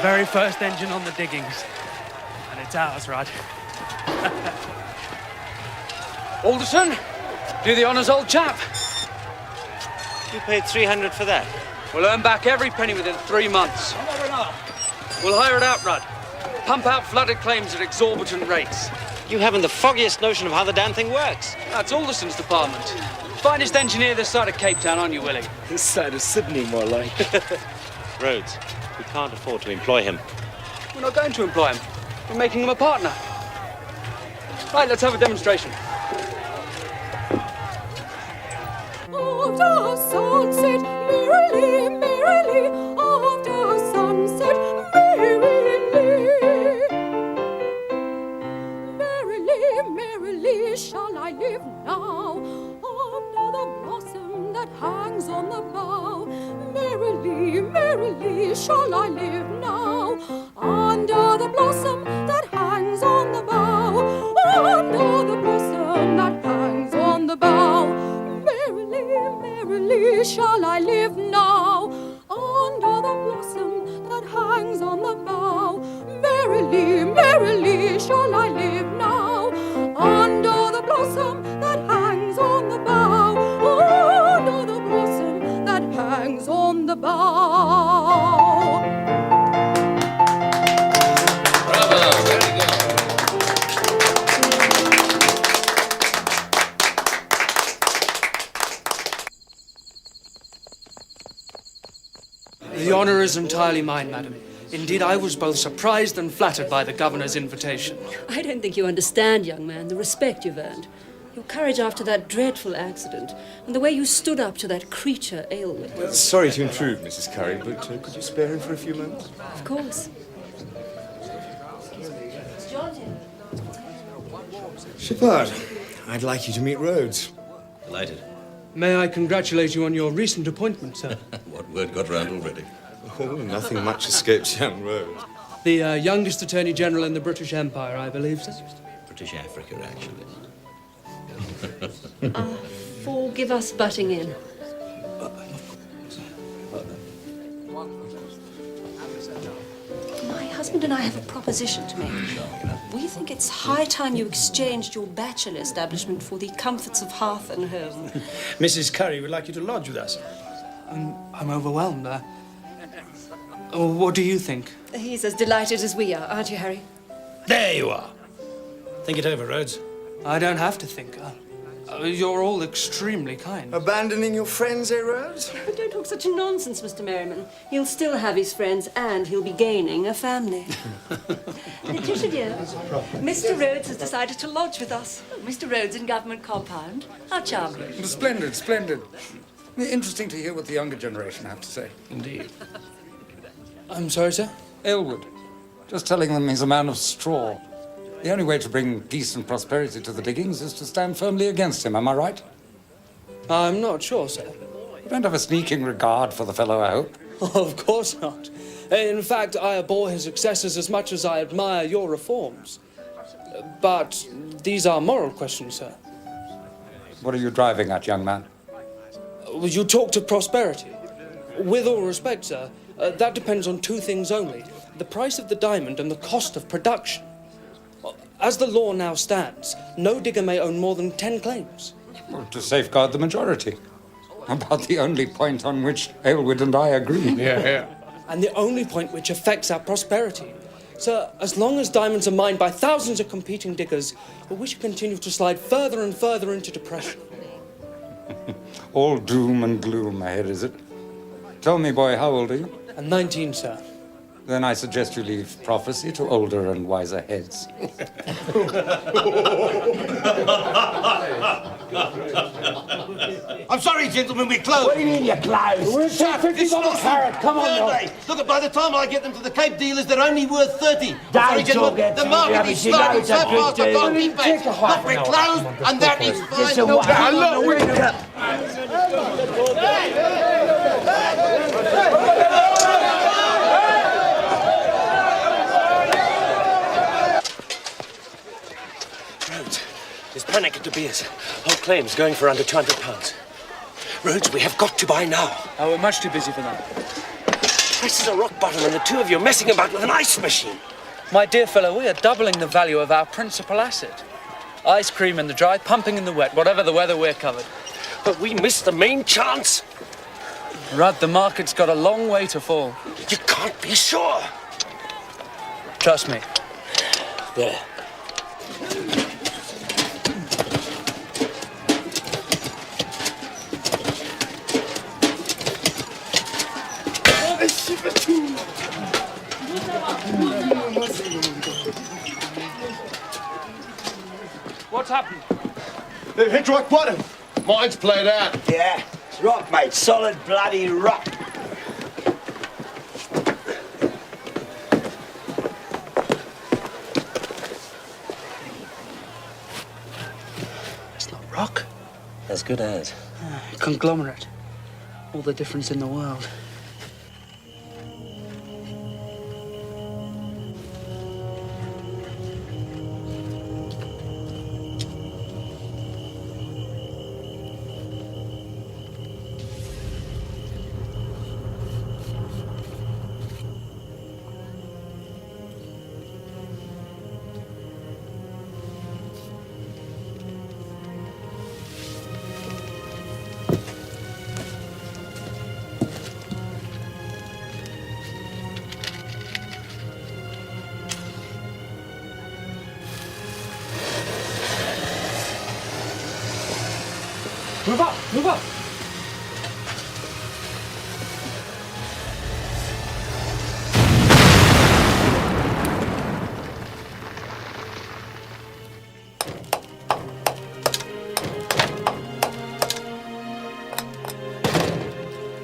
The very first engine on the diggings. And it's ours, Rod. Alderson, do the honours, old chap. You paid 300 for that. We'll earn back every penny within 3 months. We'll hire it out, Rudd. Pump out flooded claims at exorbitant rates. You haven't the foggiest notion of how the damn thing works. That's Alderson's department. Finest engineer this side of Cape Town, aren't you, Willie? This side of Sydney, more like. Rhodes, we can't afford to employ him. We're not going to employ him. We're making him a partner. Right, let's have a demonstration. After sunset, merrily, merrily, after sunset, merrily. Merrily, merrily shall I live now, under the blossom that hangs on the bough. Merrily, merrily shall I live now, under the blossom that hangs on the bough, under the blossom that hangs on the bough. Merrily shall I live now, under the blossom that hangs on the bough. Merrily, merrily shall I live now, under the blossom that hangs on the bough, under the blossom that hangs on the bough. Bravo, very good. The honour is entirely mine, madam. Indeed, I was both surprised and flattered by the governor's invitation. I don't think you understand, young man, the respect you've earned. Your courage after that dreadful accident, and the way you stood up to that creature, Aylward. Well, sorry to intrude, Mrs. Curry, but could you spare him for a few moments? Of course. Shepard, I'd like you to meet Rhodes. Delighted. May I congratulate you on your recent appointment, sir? What word got round already? Oh, nothing much escapes young Rhodes. The youngest Attorney General in the British Empire, I believe, sir? British Africa, actually. Forgive us butting in. My husband and I have a proposition to make. We think it's high time you exchanged your bachelor establishment for the comforts of hearth and home. Mrs. Curry would like you to lodge with us. I'm overwhelmed. What do you think? He's as delighted as we are, aren't you, Harry? There you are. Think it over, Rhodes. I don't have to think. You're all extremely kind. Abandoning your friends, eh, Rhodes? Don't talk such nonsense, Mr. Merriman. He'll still have his friends, and he'll be gaining a family. Letitia, dear, Mr. Rhodes has decided to lodge with us. Mr. Rhodes in Government Compound. How charming. Splendid, splendid. Interesting to hear what the younger generation have to say. Indeed. I'm sorry, sir? Aylward. Just telling them he's a man of straw. The only way to bring peace and prosperity to the diggings is to stand firmly against him, am I right? I'm not sure, sir. You don't have a sneaking regard for the fellow, I hope? Of course not. In fact, I abhor his excesses as much as I admire your reforms. But these are moral questions, sir. What are you driving at, young man? You talk to prosperity. With all respect, sir, that depends on two things only: the price of the diamond and the cost of production. As the law now stands, no digger may own more than 10 claims. Well, to safeguard the majority. About the only point on which Aylward and I agree. Yeah. And the only point which affects our prosperity. Sir, as long as diamonds are mined by thousands of competing diggers, we should continue to slide further and further into depression. All doom and gloom ahead, is it? Tell me, boy, how old are you? I'm 19, sir. Then I suggest you leave prophecy to older and wiser heads. I'm sorry, gentlemen, we're closed. What do you mean you're closed? We're shut. $50 a carat, come on, Thursday. now. Look, by the time I get them to the Cape dealers, they're only worth 30. Don't Sorry, gentlemen, talk the it, market you is know sliding it's so a good fast I can't deal. keep pace. Take a Look, we're closed, and that is fine. Just a while. There's panic at De Beers. Whole claims going for under £200. Rhodes, we have got to buy now. Oh, we're much too busy for that. Prices are rock bottom, and the two of you are messing about with an ice machine. My dear fellow, we are doubling the value of our principal asset. Ice cream in the dry, pumping in the wet, whatever the weather, we're covered. But we missed the main chance. Rudd, the market's got a long way to fall. You can't be sure. Trust me. There. What's happened? They've hit rock bottom. Mine's played out. Yeah, it's rock, mate. Solid bloody rock. It's not rock. As good as. Conglomerate. All the difference in the world. Move up, move up.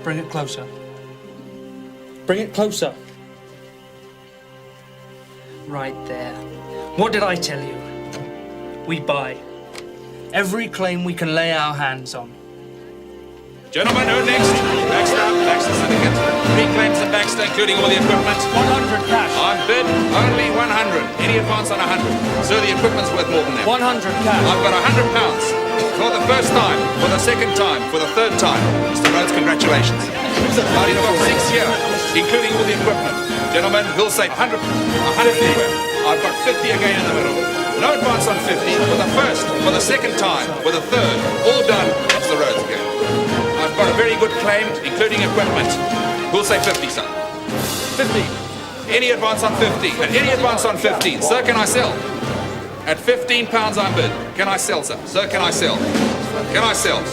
Bring it closer. Bring it closer. Right there. What did I tell you? We buy. Every claim we can lay our hands on. Gentlemen, who next? Baxter Syndicate. 3 claims in Baxter, including all the equipment. 100 cash. On bid, only 100. Any advance on 100. Sir, the equipment's worth more than that. 100 cash. I've got £100. For the first time, for the second time, for the third time. Mr. Rhodes, congratulations. Now you've got 6 here, including all the equipment. Gentlemen, we'll say 100 anywhere. I've got 50 again in the middle. No advance on 50, for the first, for the second time, for the third, all done. Mr. Rhodes again. I've got a very good claim, including equipment. We'll say 50, sir. 50. Any advance on 50, and any advance on 15. Sir, can I sell? At £15 I'm bid. Can I sell, sir? Sir, can I sell? Can I sell?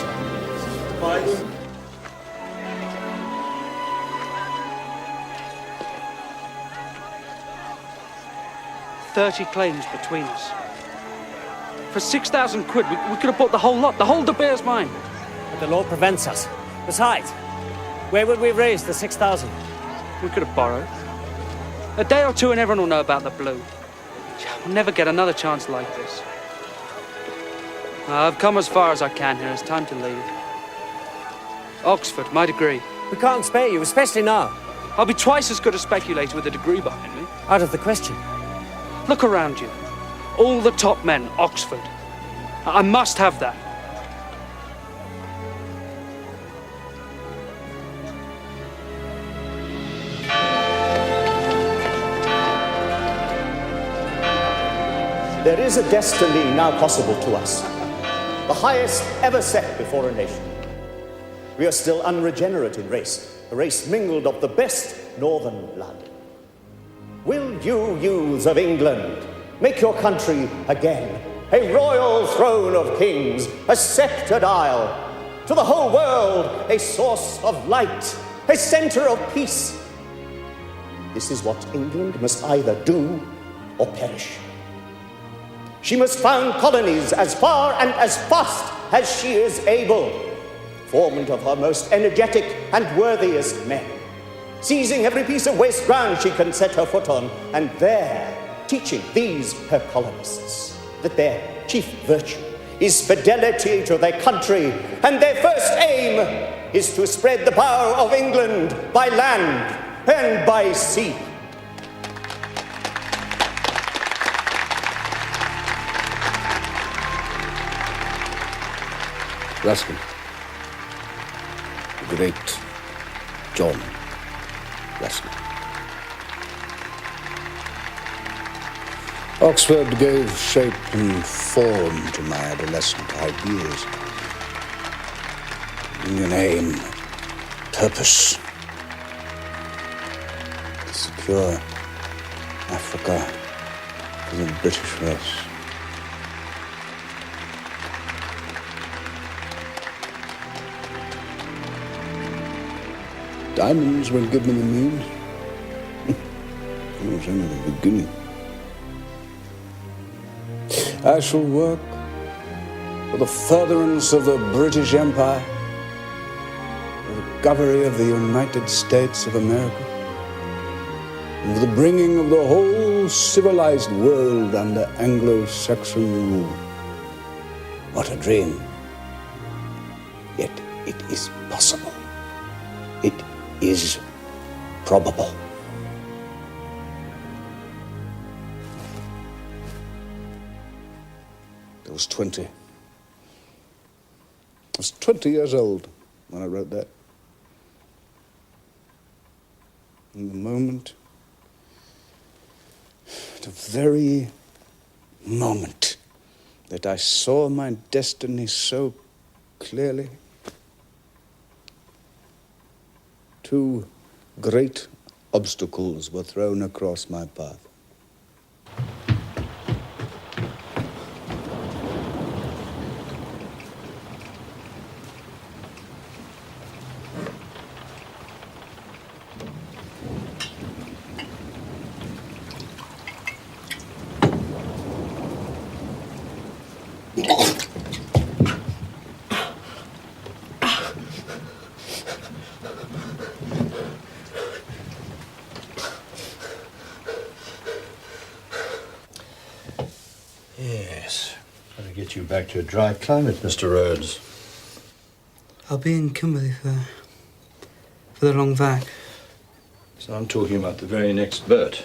30 claims between us. For 6,000 quid, we could have bought the whole lot. The whole De Beer's mine. But the law prevents us. Besides, where would we raise the 6,000? We could have borrowed. A day or two and everyone will know about the blue. We'll never get another chance like this. I've come as far as I can here. It's time to leave. Oxford, my degree. We can't spare you, especially now. I'll be twice as good a speculator with a degree behind me. Out of the question. Look around you. All the top men, Oxford. I must have that. There is a destiny now possible to us, the highest ever set before a nation. We are still unregenerate in race, a race mingled of the best northern blood. Will you, youths of England, make your country again a royal throne of kings, a sceptred isle, to the whole world a source of light, a center of peace? This is what England must either do or perish. She must found colonies as far and as fast as she is able, formed of her most energetic and worthiest men, seizing every piece of waste ground she can set her foot on, and there teaching these her colonists that their chief virtue is fidelity to their country, and their first aim is to spread the power of England by land and by sea. Ruskin. The great John Ruskin. Oxford gave shape and form to my adolescent ideas. An aim, purpose. To secure Africa for the British race. Diamonds will give me the means. It was only the beginning. I shall work for the furtherance of the British Empire, the recovery of the United States of America, and for the bringing of the whole civilized world under Anglo-Saxon rule. What a dream. Yet it is possible. It is probable. I was 20. I was 20 years old when I wrote that. In the moment, the very moment that I saw my destiny so clearly, two great obstacles were thrown across my path. Yes. Got to get you back to a dry climate, Mr. Rhodes. I'll be in Kimberley for the long vac. So I'm talking about the very next boat.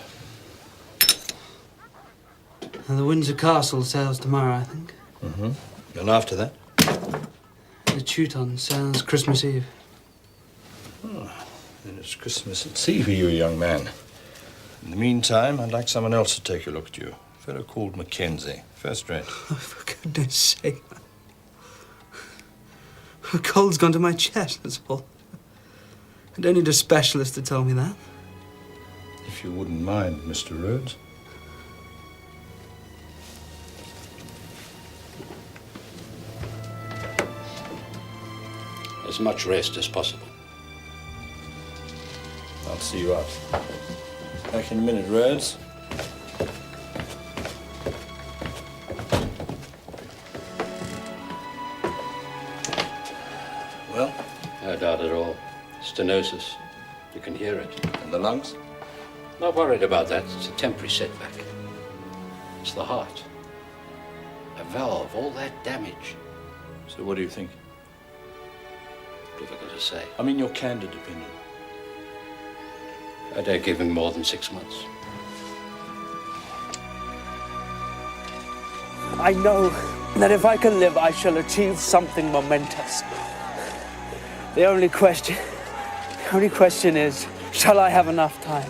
And the Windsor Castle sails tomorrow, I think. Mm-hmm. And after that? The Teuton sails Christmas Eve. Oh, then it's Christmas at sea for you, young man. In the meantime, I'd like someone else to take a look at you. A fellow called Mackenzie. First rate. Oh, for goodness sake. A cold's gone to my chest, that's all. I don't need a specialist to tell me that. If you wouldn't mind, Mr. Rhodes. As much rest as possible. I'll see you out. Back in a minute, Rhodes. Well? No doubt at all. Stenosis. You can hear it. And the lungs? Not worried about that. It's a temporary setback. It's the heart. A valve, all that damage. So what do you think? Difficult to say. I mean your candid opinion. I don't give him more than 6 months. I know that if I can live, I shall achieve something momentous. The only question is, shall I have enough time?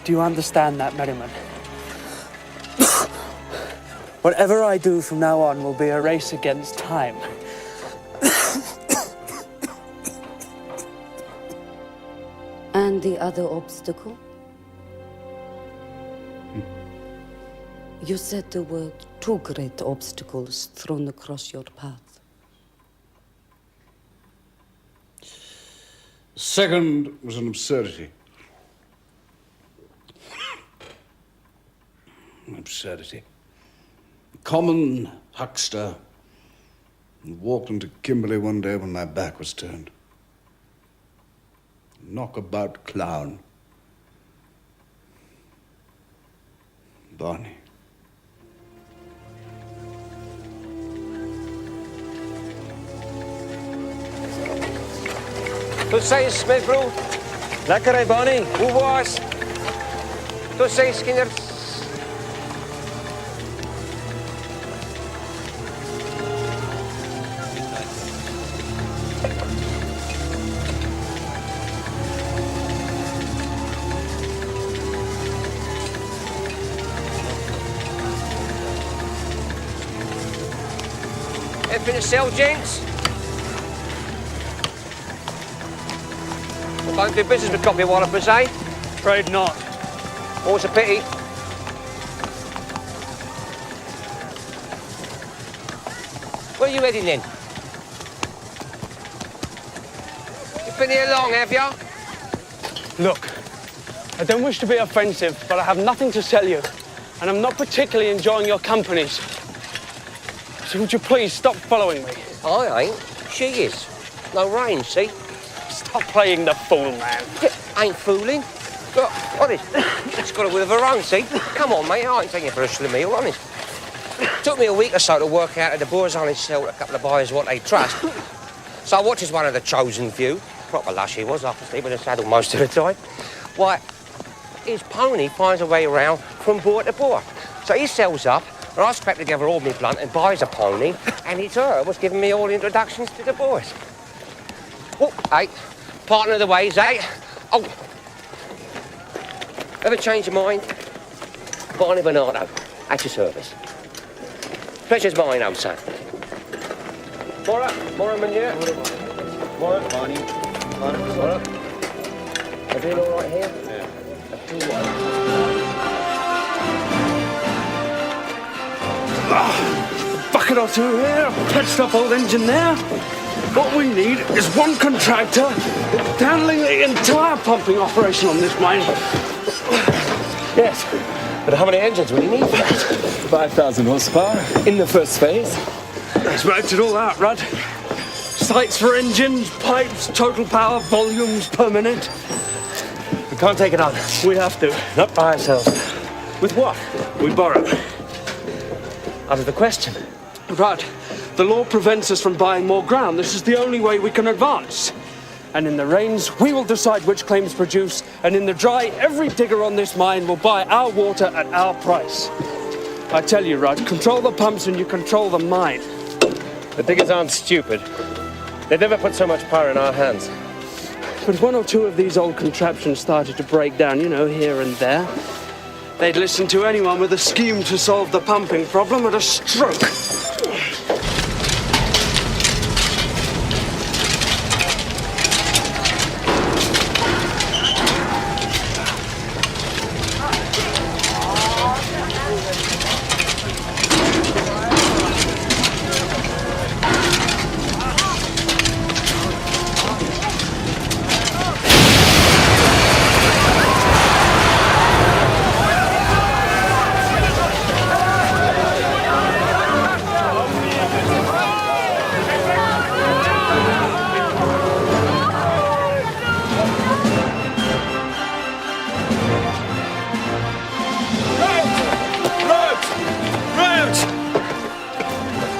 Do you understand that, Merriman? Whatever I do from now on will be a race against time. And the other obstacle? You said there were 2 great obstacles thrown across your path. The second was an absurdity. An absurdity. A common huckster walked into Kimberley one day when my back was turned. Knockabout clown. Barney. Tot ziens, mijn broer. Lekker, hè, Bonnie? Hoe was? Tot ziens, kinders. Anything to sell, gents? Well, don't do business with copy wallopers, eh? Afraid not. Always a pity. Where are you heading then? You've been here long, have you? Look, I don't wish to be offensive, but I have nothing to sell you, and I'm not particularly enjoying your companies. So would you please stop following me? I ain't. She is. No rain, see? Stop playing the fool, man. Yeah, ain't fooling. Look, honest, it's got a will of her own, see? Come on, mate, I ain't taking it for a slimmy, honest. Took me a week or so to work out that the boys only sell a couple of buyers what they trust. So I watched as one of the chosen few. Proper lush he was, I can sleep in the saddle most of the time. Why, his pony finds a way around from boar to boar. So he sells up, and I scrap together all my blunt and buys a pony, and it's her what's giving me all the introductions to the boys. Oh, hey, partner of the ways, eh? Oh, ever change your mind? Barney Bernardo, at your service. Pleasure's mine, old son. Mora, Manure. Mora, Barney. Mora. Everything all right here? Yeah. Bucket or two here, patched up old engine there. What we need is one contractor handling the entire pumping operation on this mine. Yes, but how many engines will you need for that? 5,000 horsepower in the first phase. Let's worked it all out, Rudd. Sights for engines, pipes, total power, volumes per minute. We can't take it on. We have to. Not by ourselves. With what? We borrow. Out of the question. Rudd, the law prevents us from buying more ground. This is the only way we can advance. And in the rains, we will decide which claims produce, and in the dry, every digger on this mine will buy our water at our price. I tell you, Rudd, control the pumps and you control the mine. The diggers aren't stupid. They've never put so much power in our hands. But if one or two of these old contraptions started to break down, you know, here and there, they'd listen to anyone with a scheme to solve the pumping problem at a stroke.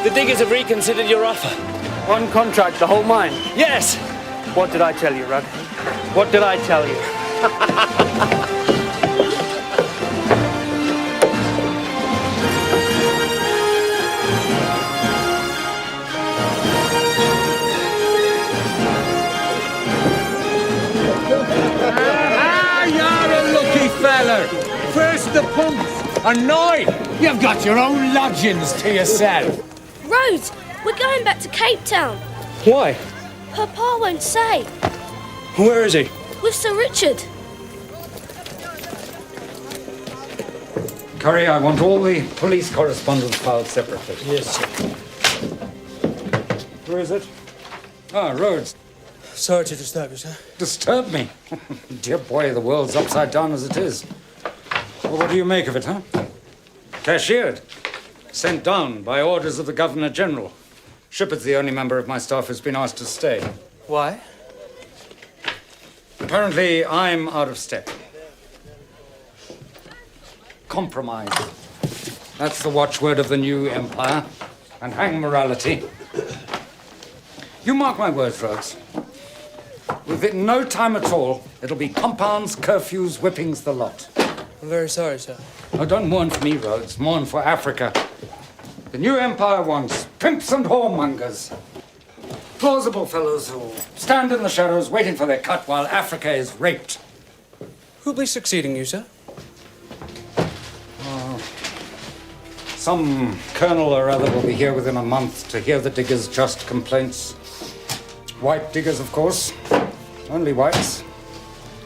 The diggers have reconsidered your offer. One contract, the whole mine? Yes! What did I tell you, Rudd? What did I tell you? You're a lucky feller. First the pumps, and now you've got your own lodgings to yourself. Rhodes, we're going back to Cape Town. Why? Papa won't say. Where is he? With Sir Richard. Curry, I want all the police correspondence filed separately. Yes, sir. Who is it? Ah, Rhodes. Sorry to disturb you, sir. Disturb me? Dear boy, the world's upside down as it is. Well, what do you make of it, huh? Cashiered. Sent down by orders of the Governor-General. Shipard's the only member of my staff who's been asked to stay. Why? Apparently, I'm out of step. Compromise. That's the watchword of the new empire. And hang morality. You mark my words, Rhodes. Within no time at all, it'll be compounds, curfews, whippings, the lot. I'm very sorry, sir. Oh, don't mourn for me, Rhodes. Mourn for Africa. The new empire wants pimps and whoremongers. Plausible fellows who stand in the shadows waiting for their cut while Africa is raped. Who'll be succeeding you, sir? Some colonel or other will be here within a month to hear the diggers' just complaints. White diggers, of course. Only whites.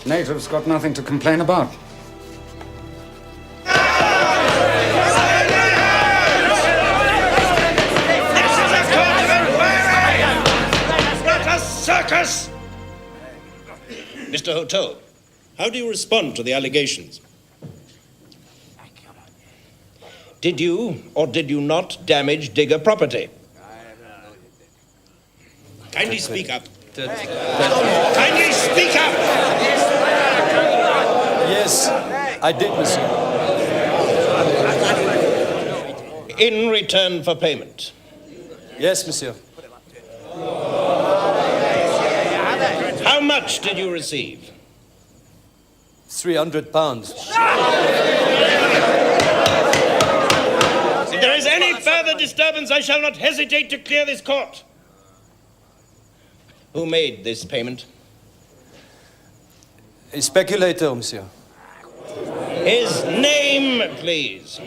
Natives got nothing to complain about. Circus! Mr. Hotel, how do you respond to the allegations? Did you or did you not damage digger property? Kindly speak up. Kindly speak up! Yes, I did, monsieur. In return for payment? Yes, monsieur. How much did you receive? £300. If there is any further disturbance, I shall not hesitate to clear this court. Who made this payment? A speculator, monsieur. His name, please.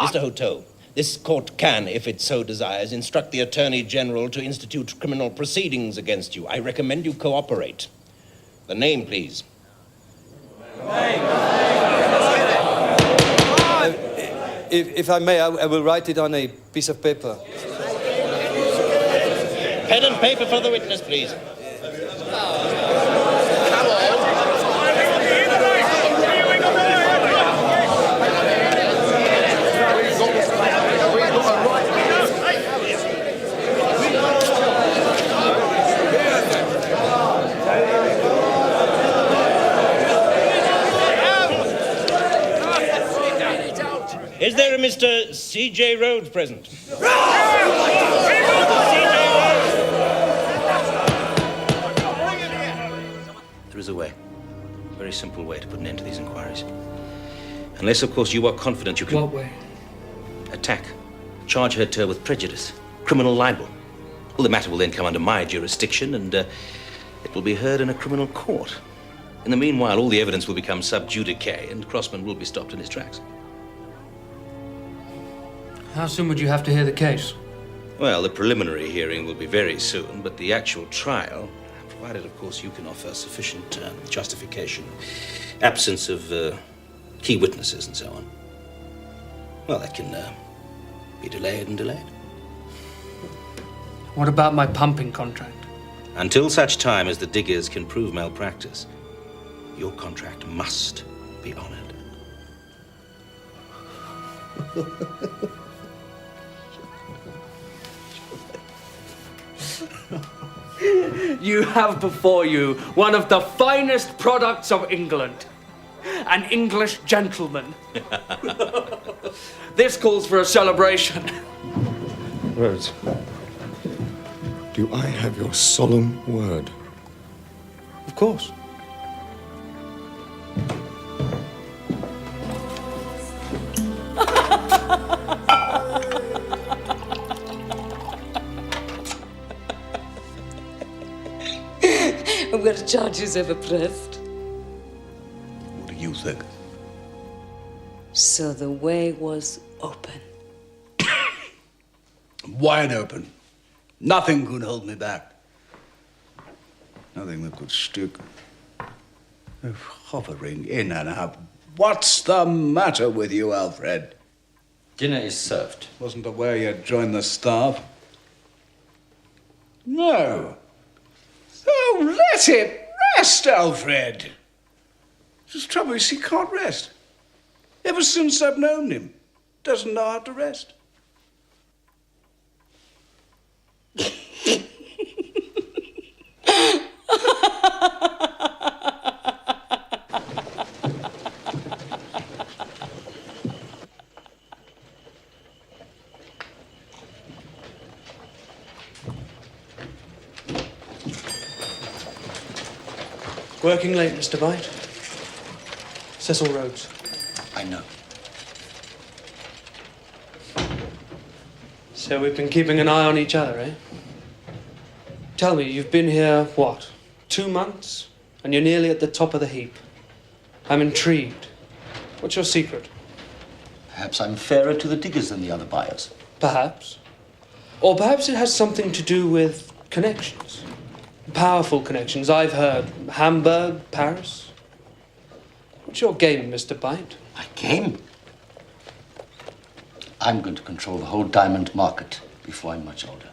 Mr. Hotel, this court can, if it so desires, instruct the Attorney General to institute criminal proceedings against you. I recommend you cooperate. The name, please. If I may, I will write it on a piece of paper. Pen and paper for the witness, please. Is there a Mr. C.J. Rhodes present? There is a way. A very simple way to put an end to these inquiries. Unless, of course, you are confident you can... What way? Attack. Charge her with prejudice. Criminal libel. Well, the matter will then come under my jurisdiction and it will be heard in a criminal court. In the meanwhile, all the evidence will become sub judice and Crossman will be stopped in his tracks. How soon would you have to hear the case? Well, the preliminary hearing will be very soon, but the actual trial, provided, of course, you can offer sufficient justification, absence of key witnesses and so on, well, that can be delayed and delayed. What about my pumping contract? Until such time as the diggers can prove malpractice, your contract must be honored. You have before you one of the finest products of England. An English gentleman. This calls for a celebration. Rhodes, do I have your solemn word? Of course. Were charges ever pressed? What do you think? So the way was open. Wide open. Nothing could hold me back. Nothing that could stick. They're hovering in and out. What's the matter with you, Alfred? Dinner is served. Wasn't aware you'd joined the staff. No. Oh, let it rest, Alfred. The trouble is, he can't rest. Ever since I've known him, doesn't know how to rest. Working late, Mr. Byte. Cecil Rhodes. I know. So we've been keeping an eye on each other, eh? Tell me, you've been here, what, 2 months? And you're nearly at the top of the heap. I'm intrigued. What's your secret? Perhaps I'm fairer to the diggers than the other buyers. Perhaps. Or perhaps it has something to do with connections. Powerful connections. I've heard Hamburg, Paris. What's your game, Mr. Bite? My game? I'm going to control the whole diamond market before I'm much older.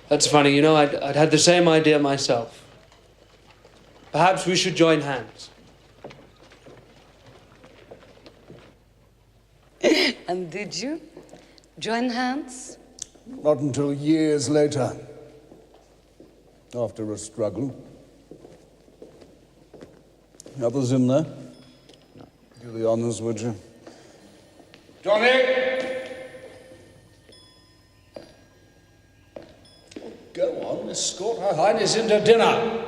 That's funny. You know, I'd had the same idea myself. Perhaps we should join hands. And did you join hands? Not until years later, after a struggle. The others in there? Do the honors, would you? Johnny! Go on, escort Her Highness into dinner.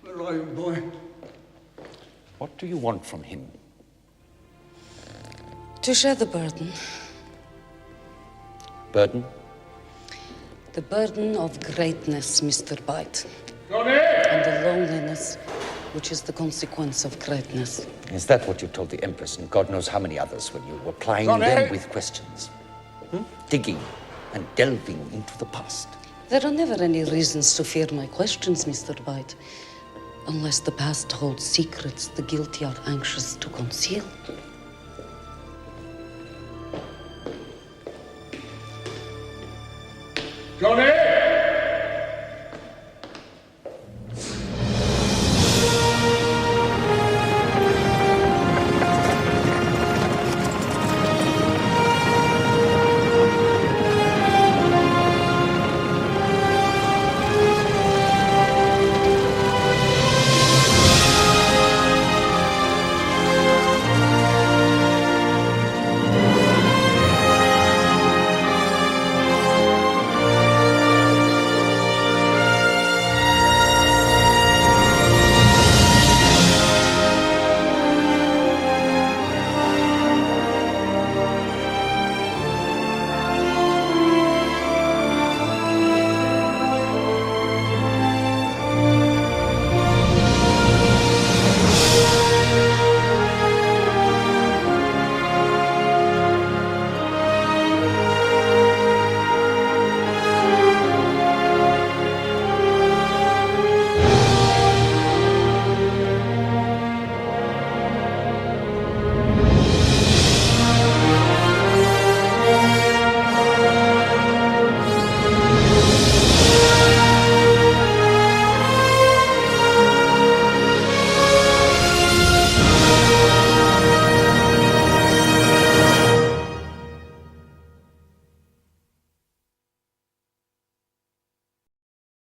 Where are you, boy? What do you want from him? To share the burden. Burden? The burden of greatness, Mr. Bite. Johnny! And the loneliness, which is the consequence of greatness. Is that what you told the Empress and God knows how many others when you were plying Johnny! them with questions? Digging and delving into the past. There are never any reasons to fear my questions, Mr. Bite. Unless the past holds secrets the guilty are anxious to conceal. Johnny!